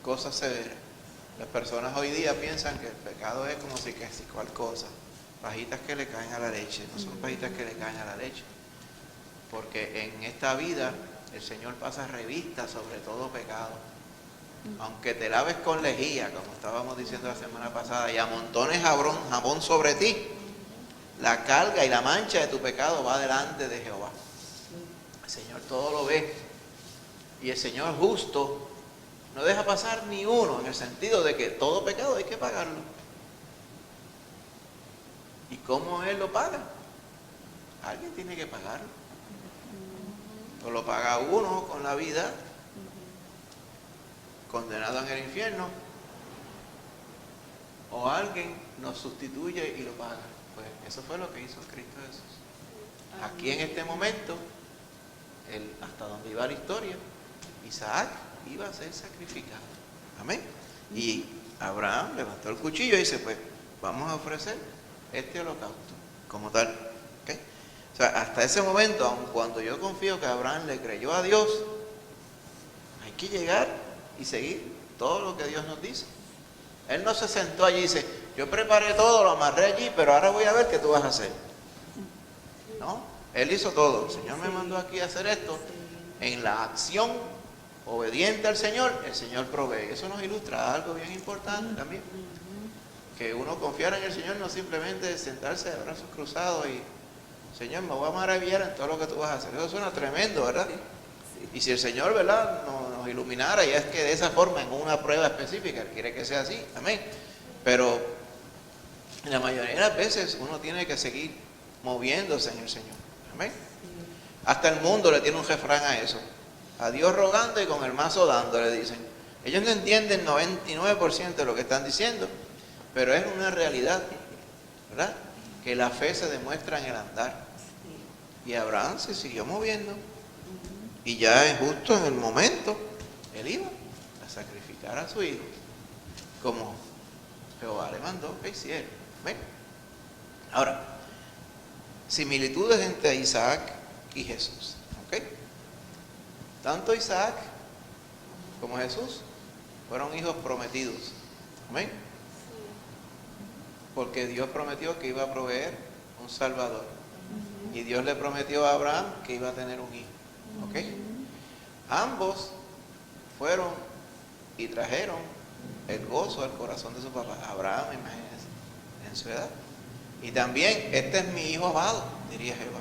Cosa severa. Las personas hoy día piensan que el pecado es como si cual cosa, pajitas que le caen a la leche. No son pajitas que le caen a la leche, porque en esta vida el Señor pasa revista sobre todo pecado. Aunque te laves con lejía, como estábamos diciendo la semana pasada, y amontones jabón sobre ti, la carga y la mancha de tu pecado va delante de Jehová. El Señor todo lo ve, y el Señor justo no deja pasar ni uno, en el sentido de que todo pecado hay que pagarlo. ¿Y cómo Él lo paga? Alguien tiene que pagarlo. O lo paga uno con la vida, condenado en el infierno, o alguien nos sustituye y lo paga. Pues eso fue lo que hizo Cristo Jesús. Aquí en este momento, hasta donde iba la historia, Isaac iba a ser sacrificado. Amén. Y Abraham levantó el cuchillo y dice, pues vamos a ofrecer este holocausto como tal. ¿Okay? O sea, hasta ese momento, aun cuando yo confío que Abraham le creyó a Dios, hay que llegar y seguir todo lo que Dios nos dice. Él no se sentó allí y dice, yo preparé todo, lo amarré allí, pero ahora voy a ver qué tú vas a hacer. No, Él hizo todo. El Señor me mandó aquí a hacer esto. En la acción obediente al Señor, el Señor provee. Eso nos ilustra algo bien importante también. Que uno confiar en el Señor no simplemente sentarse de brazos cruzados y, Señor, me voy a maravillar en todo lo que tú vas a hacer. Eso suena tremendo, ¿verdad? Y si el Señor, ¿verdad?, nos iluminara, y es que de esa forma, en una prueba específica, Él quiere que sea así, amén. Pero la mayoría de las veces uno tiene que seguir moviéndose en el Señor, amén. Hasta el mundo le tiene un refrán a eso. A Dios rogando y con el mazo dando, le dicen. Ellos no entienden 99% de lo que están diciendo, pero es una realidad, ¿verdad?, que la fe se demuestra en el andar. Y Abraham se siguió moviendo. Y ya justo en el momento, él iba a sacrificar a su hijo, como Jehová le mandó que hiciera. ¿Ven? Ahora, similitudes entre Isaac y Jesús. ¿Ok? Tanto Isaac como Jesús fueron hijos prometidos. ¿Amén? Porque Dios prometió que iba a proveer un Salvador. Y Dios le prometió a Abraham que iba a tener un hijo. ¿Ok? Ambos fueron y trajeron el gozo al corazón de su papá. Abraham, imagínense, en su edad. Y también, este es mi hijo amado, diría Jehová,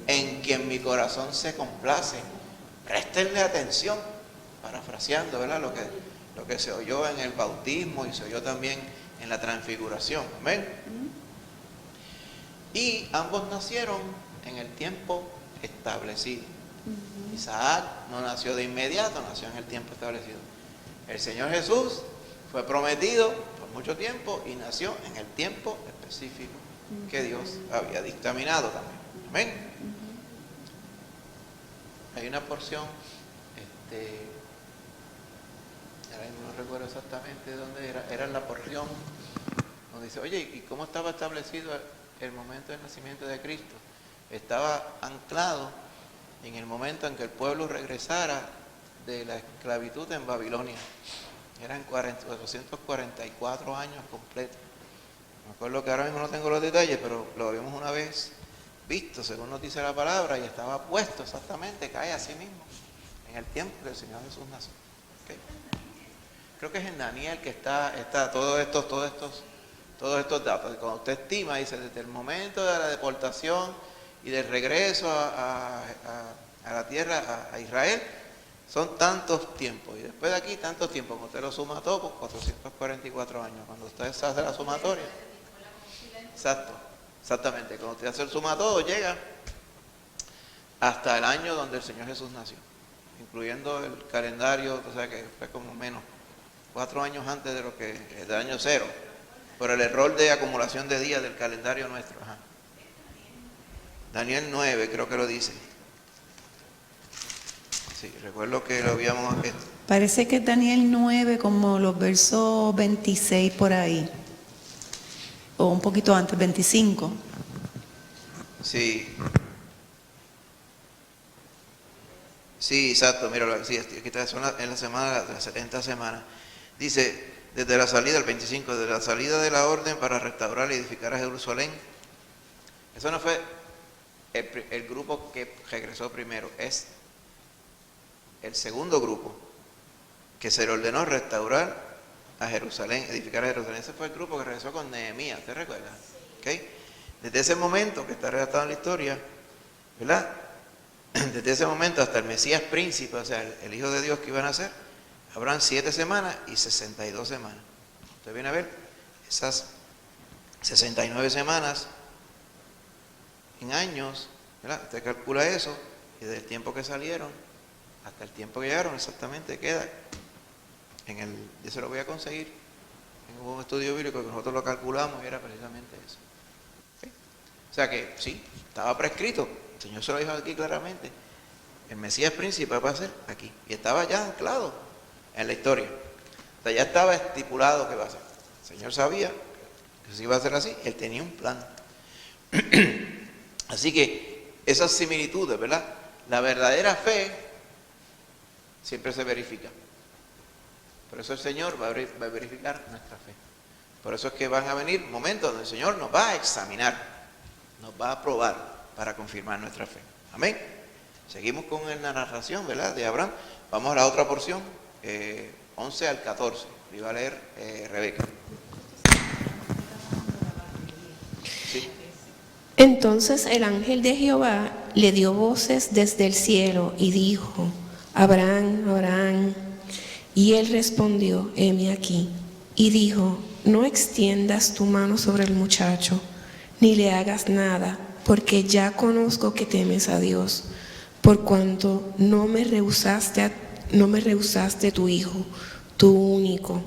en quien mi corazón se complace. Préstenle atención, parafraseando, ¿verdad?, lo que se oyó en el bautismo y se oyó también en la transfiguración. Amén. Y ambos nacieron en el tiempo establecido. Isaac no nació de inmediato, nació en el tiempo establecido. El Señor Jesús fue prometido por mucho tiempo y nació en el tiempo específico que Dios había dictaminado también. Amén. Hay una porción, ahora mismo no recuerdo exactamente de dónde era la porción donde dice, oye, ¿y cómo estaba establecido el momento del nacimiento de Cristo? Estaba anclado en el momento en que el pueblo regresara de la esclavitud en Babilonia. Eran 444 años completos. Me acuerdo que ahora mismo no tengo los detalles, pero lo habíamos una vez visto, según nos dice la palabra, y estaba puesto exactamente, cae así mismo, en el tiempo que el Señor Jesús nació. ¿Okay? Creo que es en Daniel que está todos estos datos. Cuando usted estima, dice, desde el momento de la deportación y del regreso a la tierra, a Israel, son tantos tiempos. Y después de aquí, tantos tiempos. Cuando usted lo suma todo, pues 444 años. Cuando usted hace la sumatoria. Exactamente. Cuando usted hace el suma todo, llega hasta el año donde el Señor Jesús nació. Incluyendo el calendario, o sea que fue como menos 4 años antes de lo que del año 0. Por el error de acumulación de días del calendario nuestro. Ajá. Daniel 9 creo que lo dice. Sí, recuerdo que lo habíamos... Parece que es Daniel 9, como los versos 26 por ahí. O un poquito antes, 25. Sí. Sí, exacto. Mira, sí, aquí está en la semana, las 70 semanas. Dice, desde la salida, el 25, desde la salida de la orden para restaurar y edificar a Jerusalén. Eso no fue el grupo que regresó primero, es el segundo grupo que se le ordenó restaurar a Jerusalén, edificar a Jerusalén. Ese fue el grupo que regresó con Nehemías, ¿te recuerdas? ¿Okay? Desde ese momento que está relatado en la historia, ¿verdad? Desde ese momento hasta el Mesías príncipe, o sea, el Hijo de Dios que iban a nacer, habrán 7 semanas y 62 semanas. Usted viene a ver esas 69 semanas en años, ¿verdad? Usted calcula eso y desde el tiempo que salieron hasta el tiempo que llegaron exactamente queda yo se lo voy a conseguir en un estudio bíblico que nosotros lo calculamos y era precisamente eso. ¿Okay? O sea que sí, estaba prescrito, el Señor se lo dijo aquí claramente, el Mesías príncipe va a ser aquí y estaba ya anclado en la historia, o sea, ya estaba estipulado que va a ser. El Señor sabía que se iba a hacer así, Él tenía un plan. Así que esas similitudes, ¿verdad? La verdadera fe siempre se verifica. Por eso el Señor va a verificar nuestra fe. Por eso es que van a venir momentos donde el Señor nos va a examinar, nos va a probar para confirmar nuestra fe. Amén. Seguimos con la narración, ¿verdad? De Abraham. Vamos a la otra porción, 11 al 14. Lo iba a leer Rebeca. Sí. Entonces el ángel de Jehová le dio voces desde el cielo y dijo, Abraham, Abraham. Y él respondió, heme aquí. Y dijo, no extiendas tu mano sobre el muchacho, ni le hagas nada, porque ya conozco que temes a Dios, por cuanto no me rehusaste tu hijo, tu único.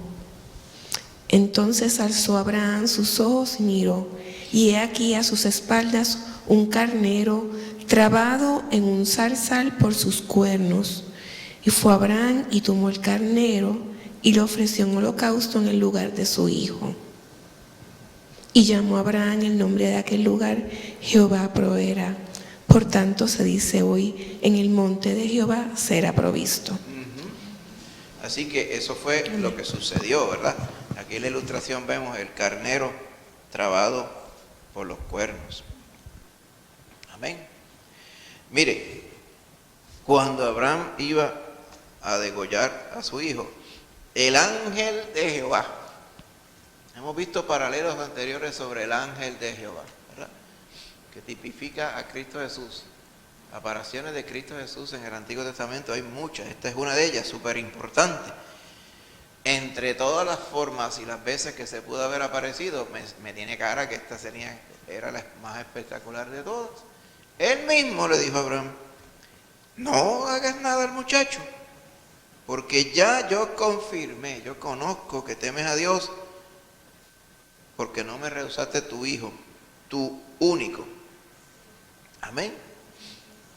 Entonces alzó Abraham sus ojos y miró, y he aquí a sus espaldas un carnero trabado en un zarzal por sus cuernos. Y fue Abraham y tomó el carnero y lo ofreció en holocausto en el lugar de su hijo. Y llamó a Abraham el nombre de aquel lugar, Jehová proveerá. Por tanto se dice hoy, en el monte de Jehová será provisto. Así que eso fue lo que sucedió, ¿verdad? Aquí en la ilustración vemos el carnero trabado por los cuernos. Amén. Mire, cuando Abraham iba a degollar a su hijo, el ángel de Jehová, hemos visto paralelos anteriores sobre el ángel de Jehová, ¿verdad? Que tipifica a Cristo Jesús. Apariciones de Cristo Jesús en el Antiguo Testamento hay muchas, esta es una de ellas, súper importante. Entre todas las formas y las veces que se pudo haber aparecido, me tiene cara que esta era la más espectacular de todas. Él mismo le dijo a Abraham, no hagas nada al muchacho, porque ya yo confirmé, yo conozco que temes a Dios, porque no me rehusaste tu hijo, tu único. Amén.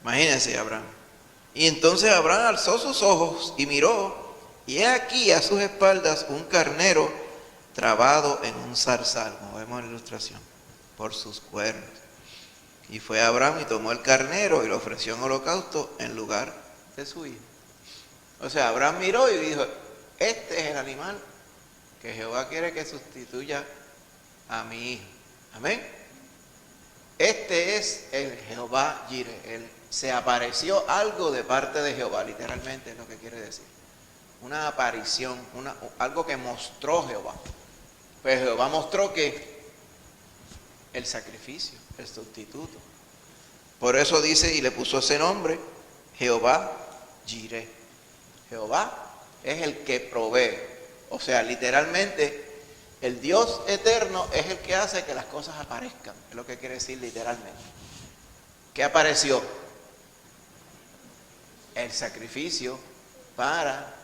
Imagínense Abraham. Y entonces Abraham alzó sus ojos y miró, y he aquí a sus espaldas un carnero trabado en un zarzal, como vemos en la ilustración, por sus cuernos. Y fue Abraham y tomó el carnero y lo ofreció en holocausto en lugar de su hijo. O sea, Abraham miró y dijo, este es el animal que Jehová quiere que sustituya a mi hijo. Amén. Este es el Jehová Jireh. Se apareció algo de parte de Jehová, literalmente es lo que quiere decir. Una aparición, algo que mostró Jehová. Pues Jehová mostró que el sacrificio, el sustituto. Por eso dice y le puso ese nombre, Jehová Jireh. Jehová es el que provee. O sea, literalmente, el Dios eterno es el que hace que las cosas aparezcan. Es lo que quiere decir literalmente. ¿Qué apareció? El sacrificio para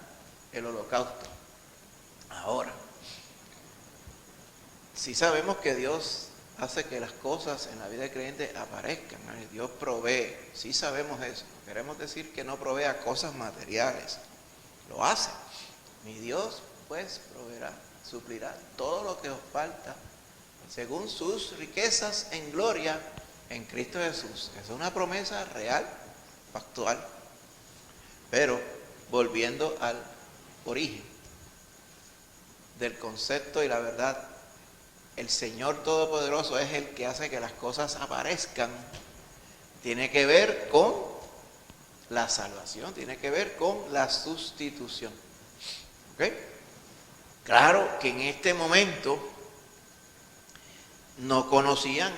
el holocausto. Ahora, si sabemos que Dios hace que las cosas en la vida del creyente aparezcan, ¿no? Dios provee, sí sabemos eso. Queremos decir que no provea cosas materiales, lo hace. Mi Dios pues proveerá, suplirá todo lo que os falta según sus riquezas en gloria en Cristo Jesús. Es una promesa real, factual. Pero volviendo al origen del concepto y la verdad, el Señor Todopoderoso es el que hace que las cosas aparezcan. Tiene que ver con la salvación, tiene que ver con la sustitución. ¿Ok? Claro que en este momento no conocían,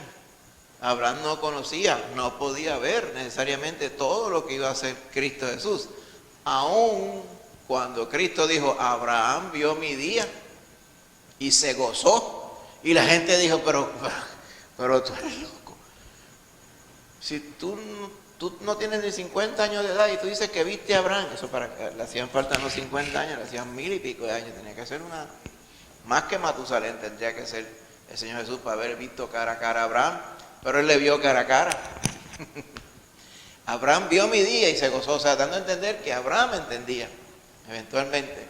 Abraham no conocía, no podía ver necesariamente todo lo que iba a hacer Cristo Jesús. Aún cuando Cristo dijo, Abraham vio mi día y se gozó. Y la gente dijo, pero tú eres loco. Si tú no tienes ni 50 años de edad y tú dices que viste a Abraham, eso le hacían falta no 50 años, le hacían 1000 y pico de años. Tenía que ser más que Matusalén, tendría que ser el Señor Jesús para haber visto cara a cara a Abraham. Pero él le vio cara a cara. Abraham vio mi día y se gozó, o sea, dando a entender que Abraham entendía eventualmente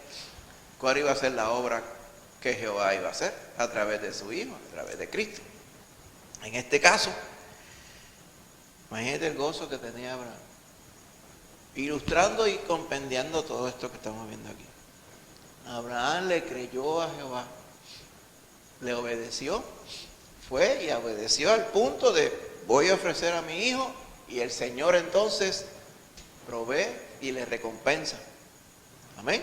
cuál iba a ser la obra que Jehová iba a hacer a través de su Hijo, a través de Cristo. En este caso, imagínate el gozo que tenía Abraham, ilustrando y compendiando todo esto que estamos viendo aquí. Abraham le creyó a Jehová, le obedeció, fue y obedeció al punto de voy a ofrecer a mi hijo. Y el Señor entonces provee y le recompensa. Amén.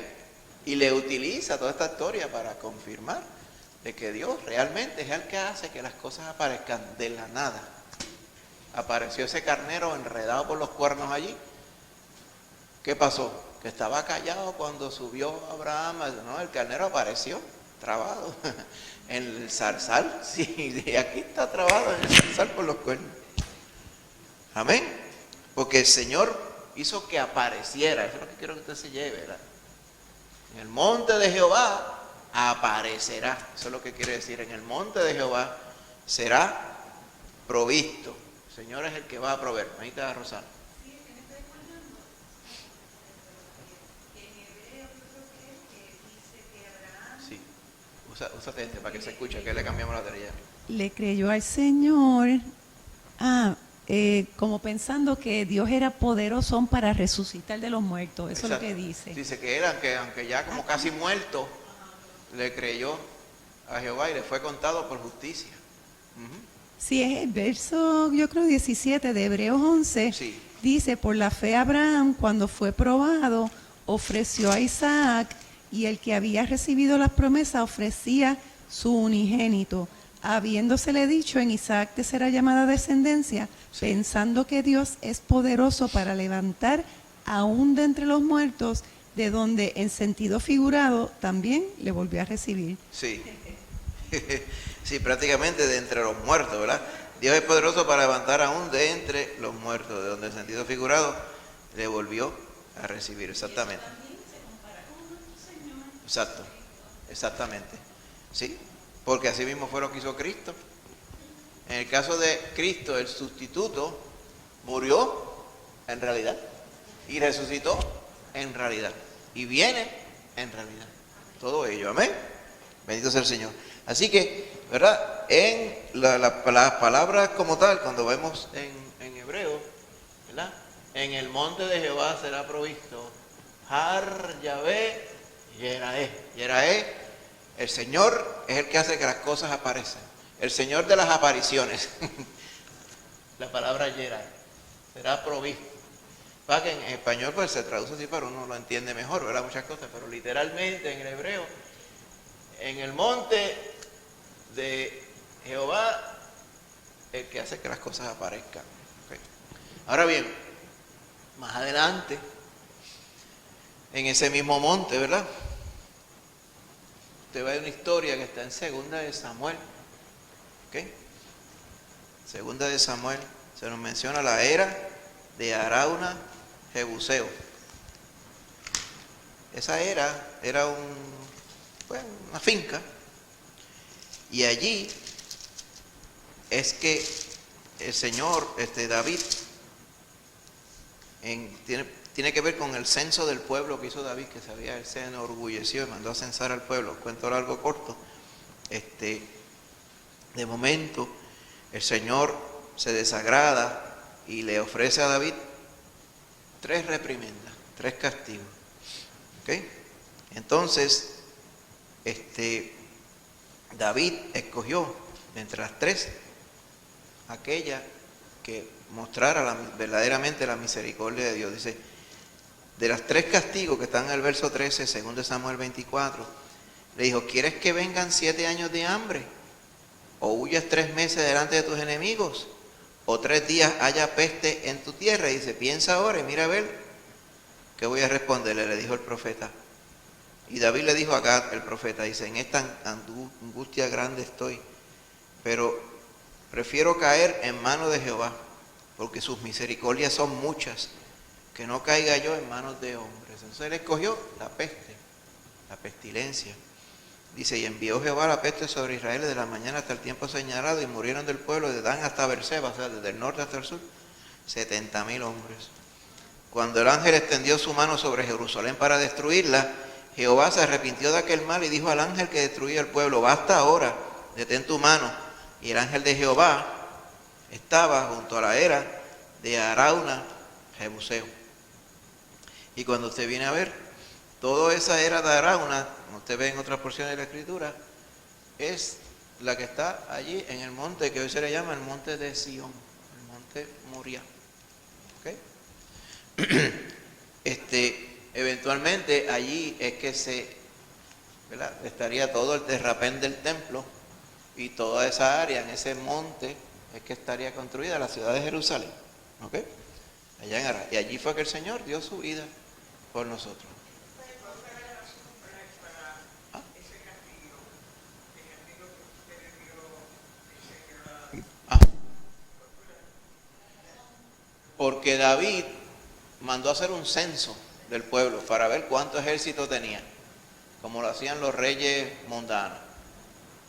Y le utiliza toda esta historia para confirmar de que Dios realmente es el que hace que las cosas aparezcan de la nada. Apareció ese carnero enredado por los cuernos allí. ¿Qué pasó? Que estaba callado cuando subió Abraham. No, el carnero apareció trabado en el zarzal. Sí, aquí está trabado en el zarzal por los cuernos. Amén. Porque el Señor hizo que apareciera. Eso es lo que quiero que usted se lleve, ¿verdad? En el monte de Jehová aparecerá. Eso es lo que quiere decir. En el monte de Jehová será provisto. El Señor es el que va a proveer. Ahí está Rosana. Sí, es que me estoy acordando. En Hebreo creo que dice que Abraham Sí. Úsate este para que se escuche, que le cambiamos la batería. Le creyó al Señor, como pensando que Dios era poderoso para resucitar de los muertos. Eso es lo que dice. Dice que era, que aunque ya como casi muerto, le creyó a Jehová y le fue contado por justicia. Sí, es el verso, yo creo 17 de Hebreos 11. Sí. Dice, por la fe Abraham, cuando fue probado, ofreció a Isaac, y el que había recibido las promesas ofrecía su unigénito, habiéndosele dicho, en Isaac te será llamada descendencia, pensando que Dios es poderoso para levantar aún de entre los muertos, de donde en sentido figurado también le volvió a recibir. Sí. Sí, prácticamente de entre los muertos, ¿verdad? Dios es poderoso para levantar aún de entre los muertos, de donde en sentido figurado le volvió a recibir, exactamente. Exacto, exactamente. Sí, porque así mismo fue lo que hizo Cristo. En el caso de Cristo, el sustituto murió en realidad y resucitó en realidad y viene en realidad. Todo ello, amén. Bendito sea el Señor. Así que, ¿verdad? En las palabras como tal, cuando vemos en hebreo, ¿verdad? En el monte de Jehová será provisto Har Yahvé Yeraé. Yeraé, el Señor es el que hace que las cosas aparezcan. El Señor de las apariciones. La palabra Yeraé será provisto. Para que en español pues se traduce así para uno lo entiende mejor, ¿verdad? Muchas cosas, pero literalmente en el hebreo, en el monte de Jehová, el que hace que las cosas aparezcan. Okay. Ahora bien, más adelante, en ese mismo monte, ¿verdad? Usted ve una historia que está en Segunda de Samuel. ¿Okay? Segunda de Samuel, se nos menciona la era de Arauna Jebuseo. Esa era una finca, y allí es que el Señor, David, tiene que ver con el censo del pueblo que hizo David, que él se enorgulleció y mandó a censar al pueblo. Cuento largo corto. De momento, el Señor se desagrada y le ofrece a David 3 reprimendas, 3 castigos. ¿Okay? Entonces, David escogió de entre las 3 aquella que mostrara verdaderamente la misericordia de Dios. Dice, de las 3 castigos que están en el verso 13, según de Samuel 24, le dijo: ¿quieres que vengan 7 años de hambre? ¿O huyas 3 meses delante de tus enemigos? ¿O 3 días haya peste en tu tierra? Y dice, piensa ahora y mira a ver qué voy a responderle, le dijo el profeta. Y David le dijo a Gad, el profeta, dice, en esta angustia grande estoy, pero prefiero caer en manos de Jehová, porque sus misericordias son muchas, que no caiga yo en manos de hombres. Entonces él escogió la peste, la pestilencia. Dice, y envió Jehová la peste sobre Israel desde la mañana hasta el tiempo señalado, y murieron del pueblo de Dan hasta Beerseba, o sea, desde el norte hasta el sur, 70,000 hombres. Cuando el ángel extendió su mano sobre Jerusalén para destruirla, Jehová se arrepintió de aquel mal y dijo al ángel que destruía el pueblo: basta ahora, detén tu mano. Y el ángel de Jehová estaba junto a la era de Arauna Jebuseo. Y cuando usted viene a ver, toda esa era de Arauna, como usted ve en otras porciones de la Escritura, es la que está allí en el monte que hoy se le llama el monte de Sión, el monte Moriah. ¿Okay? Eventualmente allí es que ¿verdad? Estaría todo el terrapén del templo, y toda esa área en ese monte es que estaría construida la ciudad de Jerusalén. ¿Okay? Allá en Ará. Y allí fue que el Señor dio su vida por nosotros. Porque David mandó a hacer un censo del pueblo para ver cuánto ejército tenía, como lo hacían los reyes mundanos.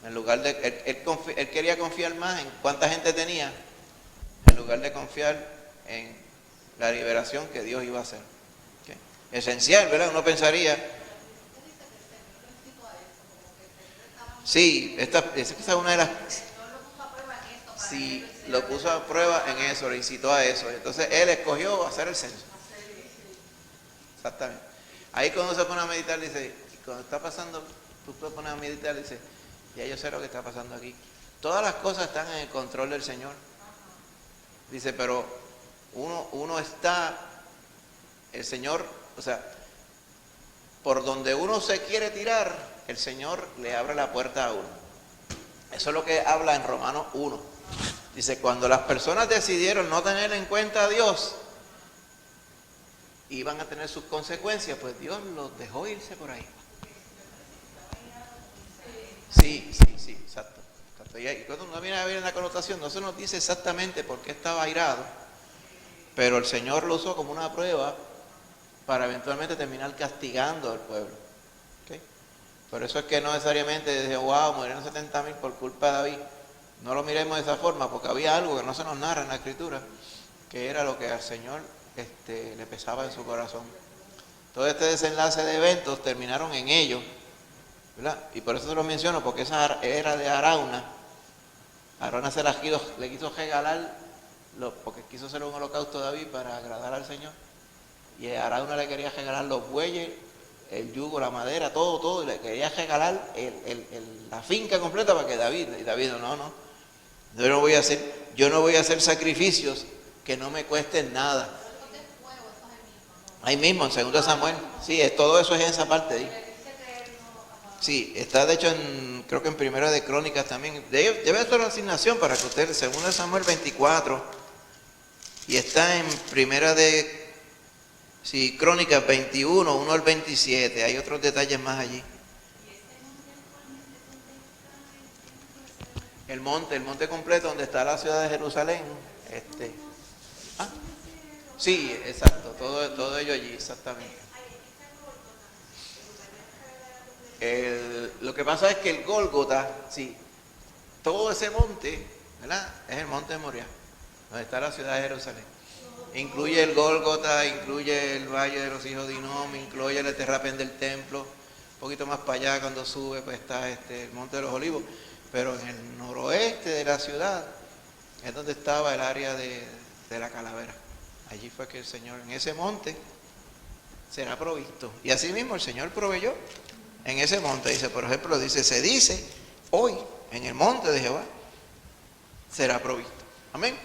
En lugar de él quería confiar más en cuánta gente tenía, en lugar de confiar en la liberación que Dios iba a hacer. ¿Okay? Esencial, ¿verdad? Uno pensaría. Sí, esta es una de las. Sí, lo puso a prueba en eso, le incitó a eso. Entonces él escogió hacer el censo. Exactamente. Ahí cuando se pone a meditar, dice, cuando está pasando, tú te pones a meditar, dice, ya yo sé lo que está pasando aquí. Todas las cosas están en el control del Señor. Dice, pero uno está, el Señor, o sea, por donde uno se quiere tirar, el Señor le abre la puerta a uno. Eso es lo que habla en Romanos 1. Dice, cuando las personas decidieron no tener en cuenta a Dios, iban a tener sus consecuencias, pues Dios los dejó irse por ahí. Sí, exacto. Y cuando uno viene a ver en la connotación, no se nos dice exactamente por qué estaba airado, pero el Señor lo usó como una prueba para eventualmente terminar castigando al pueblo. ¿Okay? Por eso es que no necesariamente dice, wow, murieron 70,000 por culpa de David. No lo miremos de esa forma, porque había algo que no se nos narra en la Escritura, que era lo que al Señor le pesaba en su corazón. Todo este desenlace de eventos terminaron en ello, ¿verdad? Y por eso se lo menciono, porque esa era de Arauna. Arauna le quiso regalar, porque quiso hacer un holocausto a David para agradar al Señor. Y a Arauna le quería regalar los bueyes, el yugo, la madera, todo, y le quería regalar la finca completa para que David, y David no, yo no voy a hacer sacrificios que no me cuesten nada. Ahí mismo, en 2 Samuel, sí, todo eso es en esa parte ahí. Sí, está de hecho creo que en Primera de Crónicas también. Debe estar la asignación para que usted, 2 Samuel 24, y está en Primera de Crónicas 21, 1 al 27, hay otros detalles más allí. El monte completo donde está la ciudad de Jerusalén. Sí, exacto, todo ello allí, exactamente. Lo que pasa es que el Gólgota, sí, todo ese monte, ¿verdad? Es el monte de Moriah, donde está la ciudad de Jerusalén. Incluye el Gólgota, incluye el valle de los hijos de Hinnom, incluye el terraplén del templo. Un poquito más para allá, cuando sube, pues está el monte de los olivos. Pero en el noroeste de la ciudad es donde estaba el área de la calavera. Allí fue que el Señor, en ese monte, será provisto. Y así mismo el Señor proveyó en ese monte. Dice, por ejemplo, se dice, hoy, en el monte de Jehová, será provisto. Amén.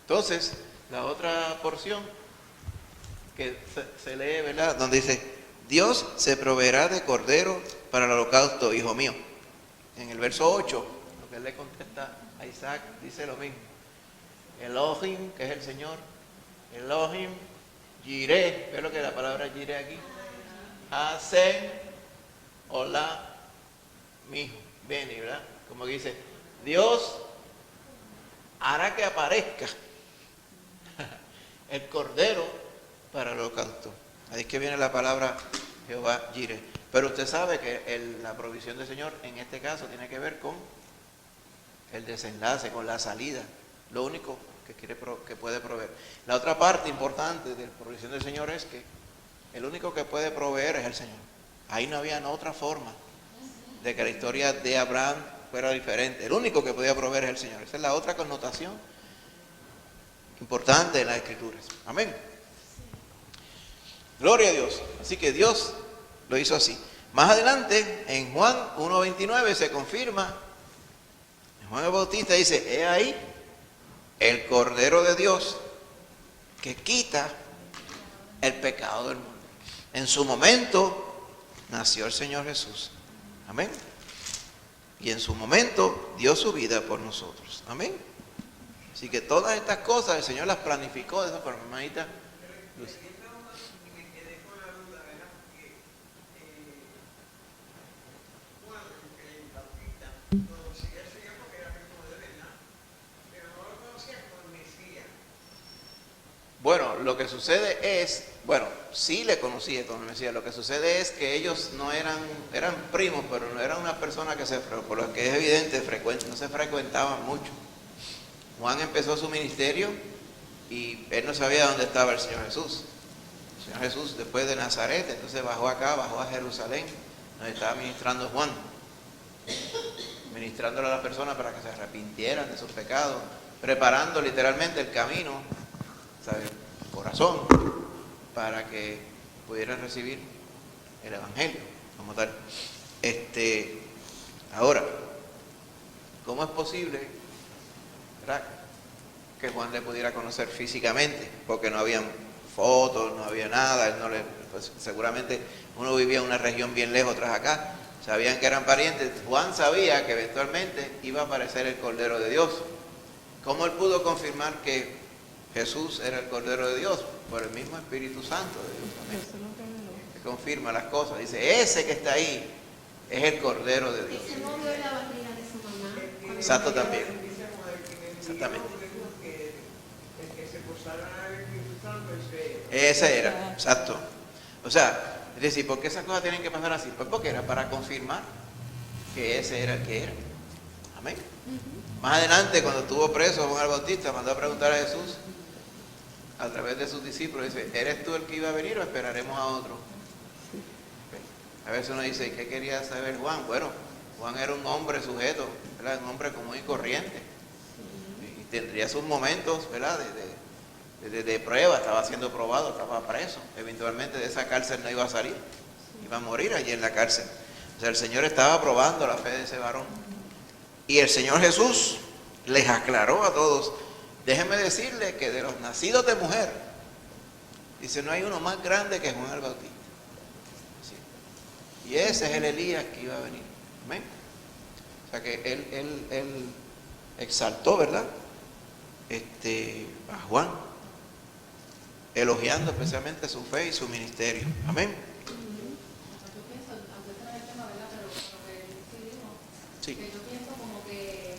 Entonces, la otra porción que se lee, ¿verdad? Donde dice, Dios se proveerá de cordero para el holocausto, hijo mío. En el verso 8, lo que él le contesta a Isaac, dice lo mismo. Elohim, que es el Señor, Elohim, Jireh, ¿ves lo que es la palabra Jireh aquí? Hacen, hola, mi hijo, Beni, ¿verdad? Como dice, Dios hará que aparezca el cordero para el holocausto. Ahí es que viene la palabra Jehová Jireh. Pero usted sabe que la provisión del Señor en este caso tiene que ver con el desenlace, con la salida. Lo único que puede proveer. La otra parte importante de la provisión del Señor es que el único que puede proveer es el Señor. Ahí no había otra forma de que la historia de Abraham fuera diferente. El único que podía proveer es el Señor. Esa es la otra connotación importante de las Escrituras. Amén. Gloria a Dios. Así que Dios lo hizo así. Más adelante, en Juan 1:29 se confirma. Juan el Bautista dice, he ahí el Cordero de Dios que quita el pecado del mundo. En su momento nació el Señor Jesús. Amén. Y en su momento dio su vida por nosotros. Amén. Así que todas estas cosas el Señor las planificó de esa forma, hermanita Luz. Bueno, lo que sucede es, sí le conocía como Mesías, lo que sucede es que ellos no eran primos, pero no eran una persona por lo que es evidente, no se frecuentaban mucho. Juan empezó su ministerio y él no sabía dónde estaba el Señor Jesús. El Señor Jesús después de Nazaret, entonces bajó a Jerusalén, donde estaba ministrando Juan, ministrándole a las personas para que se arrepintieran de sus pecados, preparando literalmente el camino, el corazón, para que pudieran recibir el Evangelio como tal. Ahora, ¿cómo es posible, verdad, que Juan le pudiera conocer físicamente? Porque no había fotos, no había nada, pues seguramente uno vivía en una región bien lejos tras acá, sabían que eran parientes. Juan sabía que eventualmente iba a aparecer el Cordero de Dios. ¿Cómo él pudo confirmar que Jesús era el Cordero de Dios? Por el mismo Espíritu Santo de Dios también. Que confirma las cosas. Dice, ese que está ahí es el Cordero de Dios. ¿Se movió la barriga de su mamá? Exacto también. Exactamente. Ese era, exacto. O sea, es decir, ¿por qué esas cosas tienen que pasar así? Pues porque era para confirmar que ese era el que era. Amén. Más adelante, cuando estuvo preso Juan el Bautista, mandó a preguntar a Jesús a través de sus discípulos, dice, ¿eres tú el que iba a venir o esperaremos a otro? A veces uno dice, ¿qué quería saber Juan? Bueno, Juan era un hombre sujeto, ¿verdad? Un hombre común y corriente. Y tendría sus momentos, ¿verdad? De prueba, estaba siendo probado, estaba preso. Eventualmente de esa cárcel no iba a salir, iba a morir allí en la cárcel. O sea, el Señor estaba probando la fe de ese varón. Y el Señor Jesús les aclaró a todos, déjenme decirles que de los nacidos de mujer, dice, no hay uno más grande que Juan el Bautista. Sí. Y ese es el Elías que iba a venir. Amén. O sea que él exaltó, ¿verdad? A Juan, elogiando especialmente su fe y su ministerio. Amén. Yo pienso, aunque este no es el tema, ¿verdad? Pero lo que sí dijo, Sí. que yo pienso como que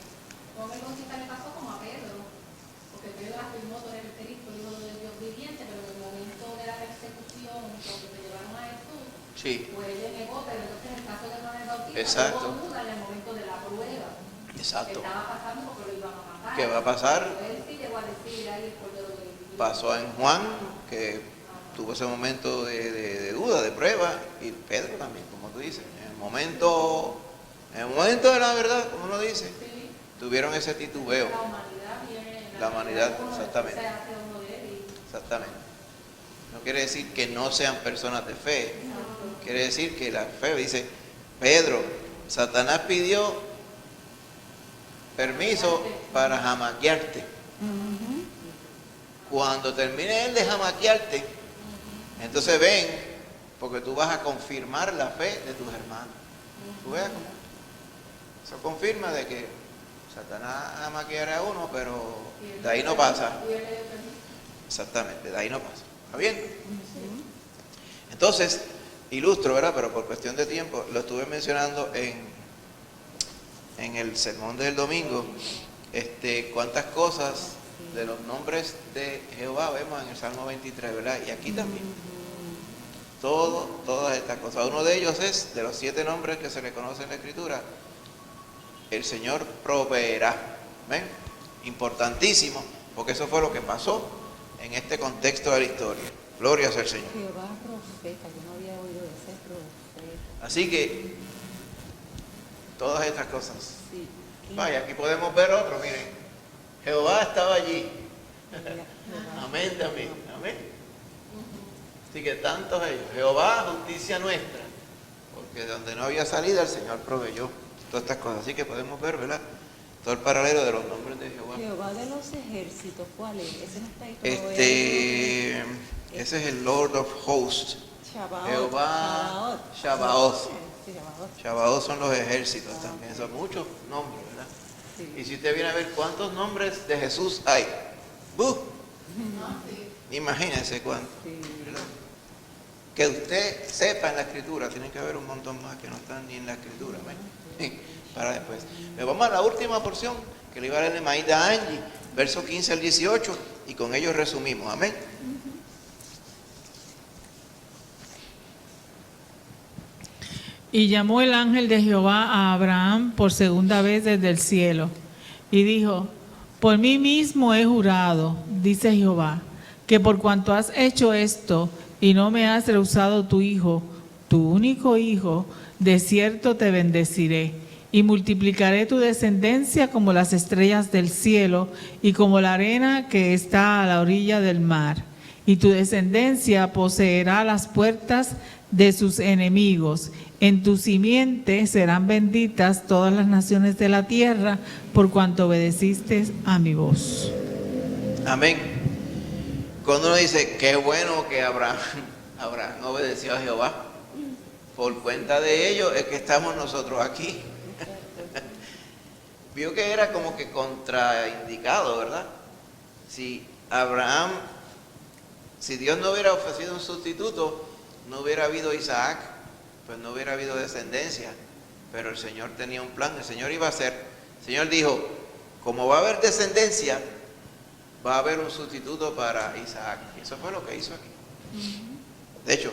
Juan el Bautista le pasó como a Pedro, porque Pedro afirmó todo el Cristo, el Hijo de Dios viviente, pero en el momento de la persecución, cuando se llevaron a Jesús, Sí. pues él le negó, pero entonces en el caso de Juan el Bautista, Exacto. hubo duda en el momento de la prueba. Exacto. Que estaba pasando porque lo iban a matar. ¿Qué va a pasar? Pero él sí llegó a decir, ahí el Cordero de Dios. Pasó en Juan, que tuvo ese momento de duda, de prueba, y Pedro también, como tú dices. En el momento de la verdad, como uno dice, Sí. tuvieron ese titubeo. La humanidad viene. La humanidad, uno, exactamente. se hace uno de él y- Exactamente. No quiere decir que no sean personas de fe. Quiere decir que la fe dice, Pedro, Satanás pidió permiso para jamaquearte. Cuando termine él de jamaquearte, entonces ven, porque tú vas a confirmar la fe de tus hermanos. ¿Tú ves cómo? Eso confirma de que Satanás jamaqueará a uno, pero de ahí no pasa. Exactamente, de ahí no pasa. ¿Está bien? Entonces, ilustro, ¿verdad? Pero por cuestión de tiempo, lo estuve mencionando en el sermón del domingo, cuántas cosas de los nombres de Jehová vemos en el Salmo 23, ¿verdad? Y aquí también. Todas estas cosas. Uno de ellos es, de los 7 nombres que se le conoce en la Escritura, el Señor proveerá. ¿Ven? Importantísimo, porque eso fue lo que pasó en este contexto de la historia. Gloria sea al Señor. Jehová profeta, yo no había oído de ese profeta. Así que, todas estas cosas. Sí. Vaya, aquí podemos ver otro, miren. Jehová estaba allí. Amén también. Amén. Así que tantos ellos. Jehová, justicia nuestra. Porque donde no había salida, el Señor proveyó todas estas cosas. Así que podemos ver, ¿verdad? Todo el paralelo de los nombres de Jehová. Jehová de los ejércitos, ¿cuál es? Ese no está ahí. Ese es el Lord of Hosts. Shabaoth. Jehová, Shabaoth. Sí, Shabaoth. Shabaoth son los ejércitos también. Son muchos nombres, ¿verdad? Sí. Y si usted viene a ver cuántos nombres de Jesús hay, ¡buh! Imagínense cuántos. Sí. ¿Verdad? Que usted sepa en la Escritura, tiene que haber un montón más que no están ni en la Escritura. ¿Ven? Para después. Pero vamos a la última porción que le iba a leer de Maída Angie, versos 15 al 18, y con ellos resumimos. Amén. Y llamó el ángel de Jehová a Abraham por segunda vez desde el cielo, y dijo, por mí mismo he jurado, dice Jehová, que por cuanto has hecho esto, y no me has rehusado tu hijo, tu único hijo, de cierto te bendeciré, y multiplicaré tu descendencia como las estrellas del cielo, y como la arena que está a la orilla del mar. Y tu descendencia poseerá las puertas de sus enemigos. En tu simiente serán benditas todas las naciones de la tierra, por cuanto obedeciste a mi voz. Amén. Cuando uno dice, qué bueno que Abraham obedeció a Jehová, por cuenta de ello es que estamos nosotros aquí. Vio que era como que contraindicado, ¿verdad? Si Dios no hubiera ofrecido un sustituto, no hubiera habido Isaac, pues no hubiera habido descendencia. Pero el Señor tenía un plan, el Señor dijo, como va a haber descendencia, va a haber un sustituto para Isaac. Y eso fue lo que hizo aquí. De hecho,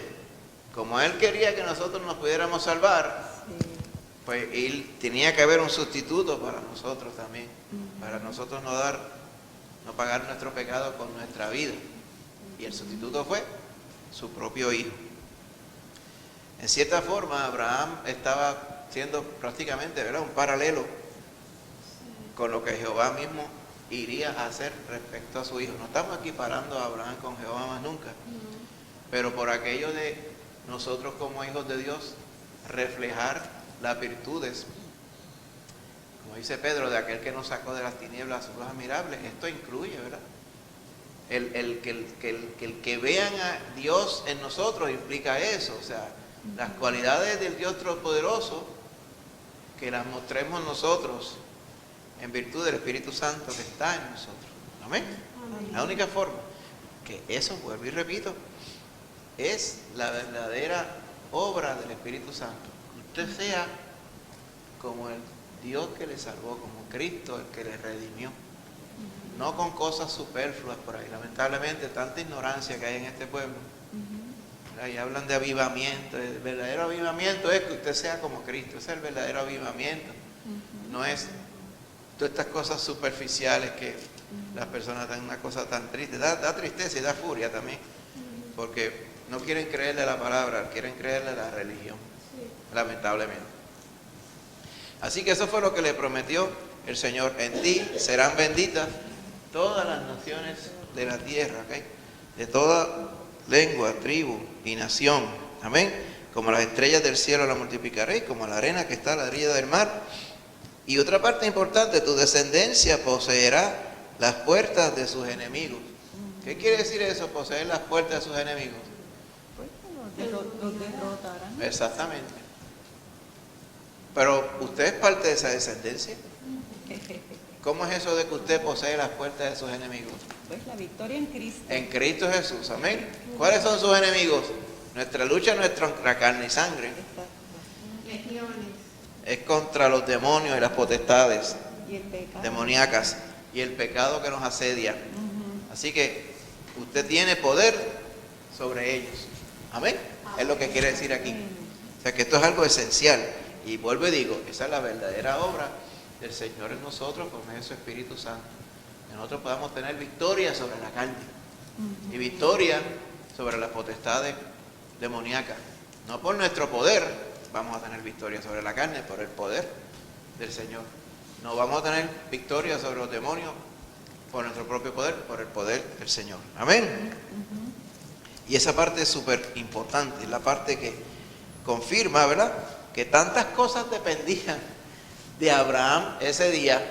como él quería que nosotros nos pudiéramos salvar, pues él tenía que haber un sustituto para nosotros también, para nosotros no pagar nuestro pecado con nuestra vida. Y el sustituto fue su propio hijo. En cierta forma, Abraham estaba siendo prácticamente, ¿verdad?, un paralelo con lo que Jehová mismo iría a hacer respecto a su hijo. No estamos equiparando a Abraham con Jehová más nunca, pero por aquello de nosotros como hijos de Dios reflejar las virtudes, como dice Pedro, de aquel que nos sacó de las tinieblas a su luz admirable. Esto incluye, ¿verdad?, el que vean a Dios en nosotros implica eso, o sea, las cualidades del Dios Todopoderoso, que las mostremos nosotros en virtud del Espíritu Santo que está en nosotros. Amén. La única forma que eso, vuelvo y repito, es la verdadera obra del Espíritu Santo. Que usted sea como el Dios que le salvó, como Cristo el que le redimió. No con cosas superfluas por ahí. Lamentablemente, tanta ignorancia que hay en este pueblo. Y hablan de avivamiento. El verdadero avivamiento es que usted sea como Cristo. Ese es el verdadero avivamiento. No es todas estas cosas superficiales que las personas dan una cosa tan triste. Da tristeza y da furia también. Porque no quieren creerle la palabra, quieren creerle la religión. Lamentablemente. Así que eso fue lo que le prometió el Señor. En ti serán benditas todas las naciones de la tierra, ¿okay?, de toda lengua, tribu y nación. Amén. Como las estrellas del cielo la multiplicaré, como la arena que está a la orilla del mar. Y otra parte importante, tu descendencia poseerá las puertas de sus enemigos. ¿Qué quiere decir eso, poseer las puertas de sus enemigos? Pues los derrotarán. Exactamente. Pero usted es parte de esa descendencia. ¿Cómo es eso de que usted posee las puertas de sus enemigos? Pues la victoria en Cristo. En Cristo Jesús, amén. ¿Cuáles son sus enemigos? Nuestra lucha no es contra carne y sangre. Es contra los demonios y las potestades Y el pecado. demoníacas y el pecado que nos asedia. Así que usted tiene poder sobre ellos. Amén. Es lo que quiere decir aquí. O sea que esto es algo esencial. Y vuelvo y digo, esa es la verdadera obra del Señor en nosotros por medio de su Espíritu Santo. Que nosotros podamos tener victoria sobre la carne y victoria sobre las potestades demoníacas. No por nuestro poder vamos a tener victoria sobre la carne, por el poder del Señor. No vamos a tener victoria sobre los demonios por nuestro propio poder, por el poder del Señor. Amén. Y esa parte es súper importante, es la parte que confirma, ¿verdad?, que tantas cosas dependían de Abraham ese día.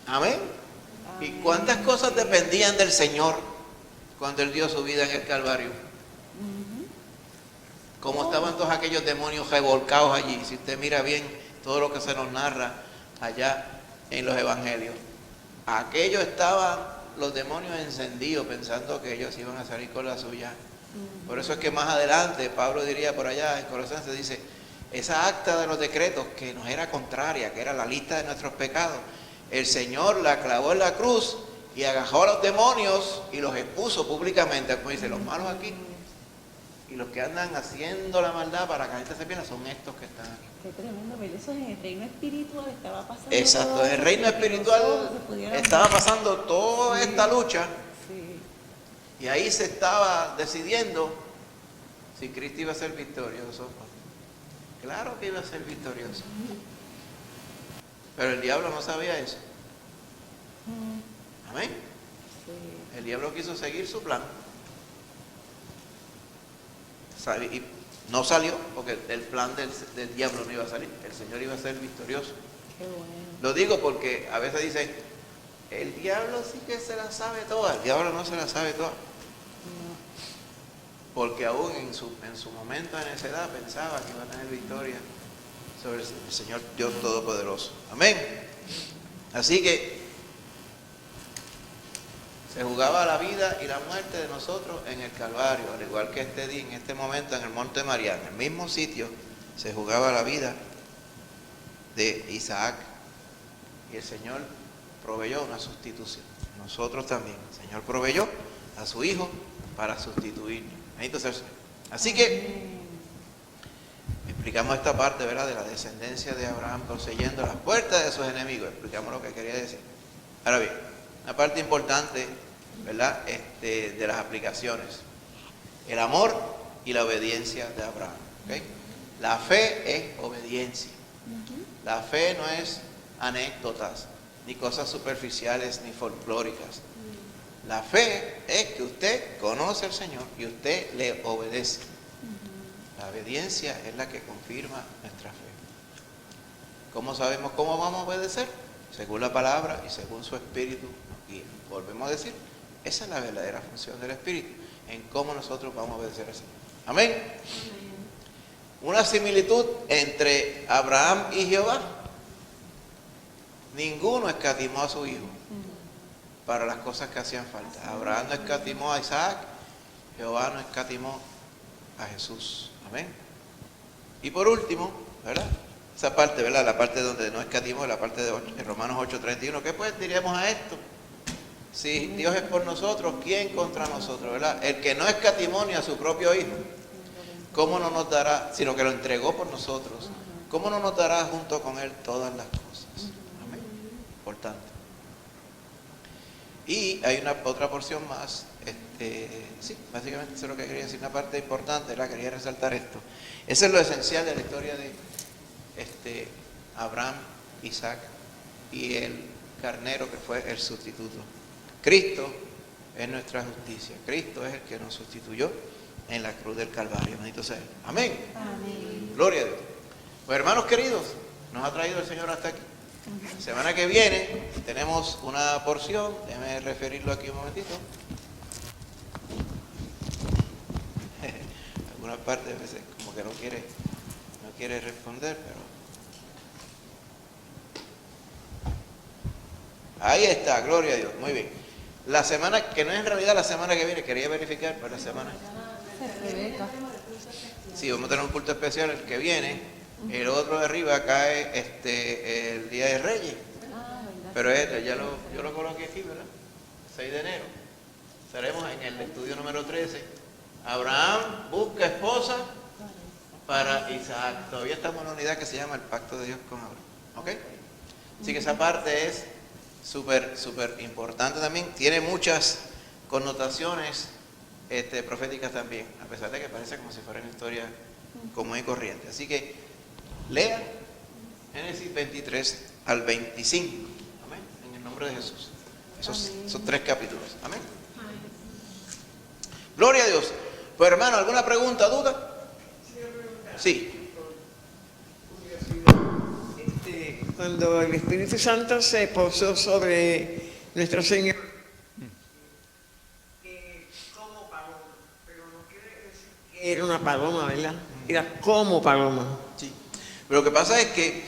Amén. ¿Y cuántas cosas dependían del Señor cuando Él dio su vida en el Calvario? Cómo estaban todos aquellos demonios revolcados allí. Si usted mira bien todo lo que se nos narra allá en los evangelios, aquellos estaban los demonios encendidos pensando que ellos iban a salir con la suya. Por eso es que más adelante Pablo diría por allá en Colosenses, dice, esa acta de los decretos que nos era contraria, que era la lista de nuestros pecados, el Señor la clavó en la cruz y agajó a los demonios y los expuso públicamente. Como dice, los malos aquí y los que andan haciendo la maldad para que la gente se pierda son estos que están aquí. Qué tremendo ver eso en el reino espiritual estaba pasando. Exacto, todo en el eso, reino que espiritual nosotros pudiéramos- estaba pasando toda esta lucha. Sí. Y ahí se estaba decidiendo si Cristo iba a ser victorioso. Claro que iba a ser victorioso. Pero el diablo no sabía eso. Amén. Sí. El diablo quiso seguir su plan. Y no salió, porque el plan del diablo no iba a salir. El Señor iba a ser victorioso. Qué bueno. Lo digo porque a veces dicen, el diablo sí que se la sabe toda. El diablo no se la sabe toda. Porque aún en su momento de necedad pensaba que iba a tener victoria sobre el Señor Dios Todopoderoso. Amén. Así que se jugaba la vida y la muerte de nosotros en el Calvario, al igual que este día, en este momento, en el Monte María, en el mismo sitio, se jugaba la vida de Isaac. Y el Señor proveyó una sustitución. nosotros también. El Señor proveyó a su Hijo para sustituirnos. Bendito sea el Señor. Así que explicamos esta parte, ¿verdad?, de la descendencia de Abraham poseyendo las puertas de sus enemigos. Explicamos lo que quería decir. Ahora bien, una parte importante, ¿verdad?, de las aplicaciones. El amor y la obediencia de Abraham. ¿Okay? La fe es obediencia. La fe no es anécdotas, ni cosas superficiales, ni folclóricas. La fe es que usted conoce al Señor y usted le obedece. La obediencia es la que confirma nuestra fe. ¿Cómo sabemos cómo vamos a obedecer? Según la palabra y según su Espíritu nos guía. Volvemos a decir, esa es la verdadera función del Espíritu, en cómo nosotros vamos a obedecer al Señor. Amén. Una similitud entre Abraham y Jehová. Ninguno escatimó a su hijo para las cosas que hacían falta. Abraham no escatimó a Isaac, Jehová no escatimó a Jesús. Amén. Y por último, ¿verdad?, esa parte, ¿verdad?, la parte donde no escatimó, la parte de Romanos 8:31. ¿Qué pues diríamos a esto? Si Dios es por nosotros, ¿quién contra nosotros? ¿Verdad? El que no escatimó ni a su propio hijo, ¿cómo no nos dará, sino que lo entregó por nosotros, cómo no nos dará junto con él todas las cosas? Amén. Importante. Y hay otra porción más, sí, básicamente eso es lo que quería decir, una parte importante, quería resaltar esto. Eso es lo esencial de la historia de Abraham, Isaac y el carnero que fue el sustituto. Cristo es nuestra justicia, Cristo es el que nos sustituyó en la cruz del Calvario. Bendito sea Él. Amén. Amén. Gloria a Dios. Pues hermanos queridos, nos ha traído el Señor hasta aquí. La semana que viene tenemos una porción, déjeme referirlo aquí un momentito. Algunas partes a veces como que no quiere responder, pero ahí está, gloria a Dios, muy bien. La semana, que no es en realidad la semana que viene, quería verificar para la semana. Sí, vamos a tener un culto especial el que viene. El otro de arriba cae el Día de Reyes. Pero yo lo coloqué aquí, ¿verdad? 6 de enero. Estaremos en el estudio número 13. Abraham busca esposa para Isaac. Todavía estamos en una unidad que se llama el Pacto de Dios con Abraham. ¿Ok? Así que esa parte es súper importante también. Tiene muchas connotaciones proféticas también, a pesar de que parece como si fuera una historia común y corriente. Así que lea Génesis 23 al 25. Amén. En el nombre de Jesús. Esos 3 capítulos. Amén. Gloria a Dios. Pues hermano, ¿alguna pregunta, duda? Sí. Cuando el Espíritu Santo se posó sobre nuestro Señor, como paloma, pero no quiere decir que era una paloma, ¿verdad? Era como paloma. Sí. Pero lo que pasa es que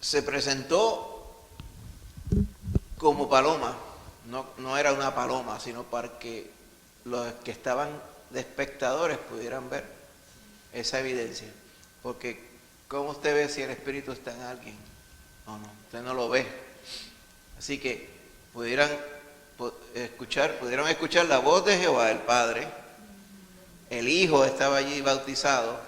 se presentó como paloma, no era una paloma, sino para que los que estaban de espectadores pudieran ver esa evidencia. Porque ¿cómo usted ve si el Espíritu está en alguien? No, usted no lo ve. Así que pudieron escuchar la voz de Jehová, el Padre. El Hijo estaba allí bautizado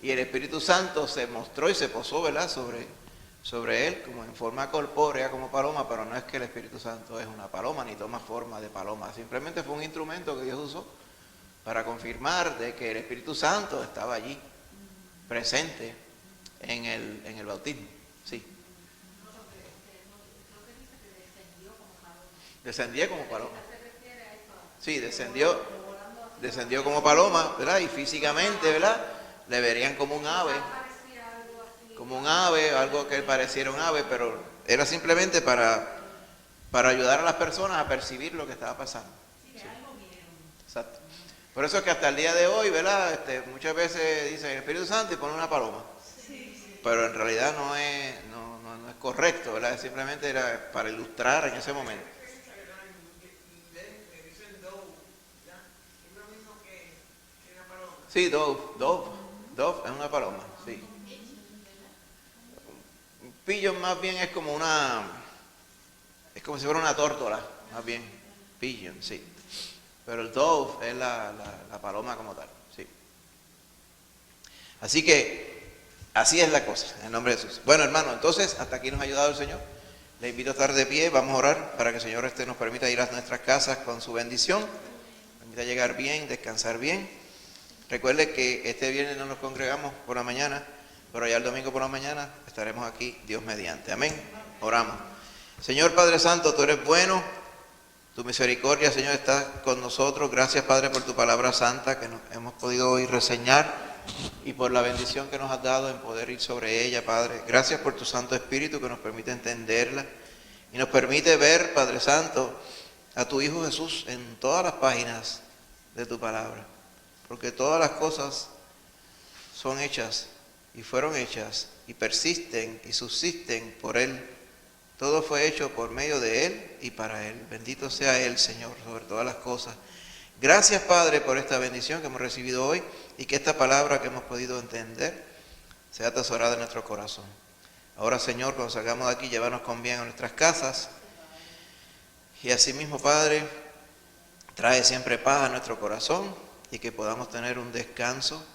y el Espíritu Santo se mostró y se posó, ¿verdad?, sobre él como en forma corpórea, como paloma, pero no es que el Espíritu Santo es una paloma ni toma forma de paloma, simplemente fue un instrumento que Dios usó para confirmar de que el Espíritu Santo estaba allí, presente en el bautismo. Sí. Descendió como paloma. Sí, descendió como paloma, ¿verdad? Y físicamente, ¿verdad?, le verían como un ave, algo que pareciera un ave, pero era simplemente para ayudar a las personas a percibir lo que estaba pasando. Sí. Exacto. Por eso es que hasta el día de hoy, ¿verdad?, muchas veces dicen el Espíritu Santo y ponen una paloma. Sí. Pero en realidad no es correcto, ¿verdad? Simplemente era para ilustrar en ese momento. Sí, dove es una paloma, sí. Pigeon más bien es como es como si fuera una tórtola, más bien. Pigeon, sí. Pero el dove es la paloma como tal, sí. Así que, así es la cosa, en el nombre de Jesús. Bueno, hermano, entonces, hasta aquí nos ha ayudado el Señor. Le invito a estar de pie, vamos a orar para que el Señor nos permita ir a nuestras casas con su bendición, nos permita llegar bien, descansar bien. Recuerde que este viernes no nos congregamos por la mañana, pero ya el domingo por la mañana estaremos aquí, Dios mediante. Amén. Oramos. Señor Padre Santo, tú eres bueno, tu misericordia, Señor, está con nosotros. Gracias, Padre, por tu palabra santa que nos hemos podido hoy reseñar y por la bendición que nos has dado en poder ir sobre ella, Padre. Gracias por tu Santo Espíritu que nos permite entenderla y nos permite ver, Padre Santo, a tu Hijo Jesús en todas las páginas de tu palabra. Porque todas las cosas son hechas y fueron hechas y persisten y subsisten por Él. Todo fue hecho por medio de Él y para Él. Bendito sea Él, Señor, sobre todas las cosas. Gracias, Padre, por esta bendición que hemos recibido hoy y que esta palabra que hemos podido entender sea atesorada en nuestro corazón. Ahora, Señor, cuando salgamos de aquí, llévanos con bien a nuestras casas. Y asimismo, Padre, trae siempre paz a nuestro corazón y que podamos tener un descanso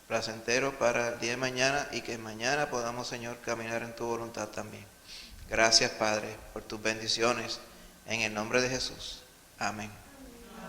placentero para el día de mañana y que mañana podamos, Señor, caminar en tu voluntad también. Gracias, Padre, por tus bendiciones. En el nombre de Jesús. Amén.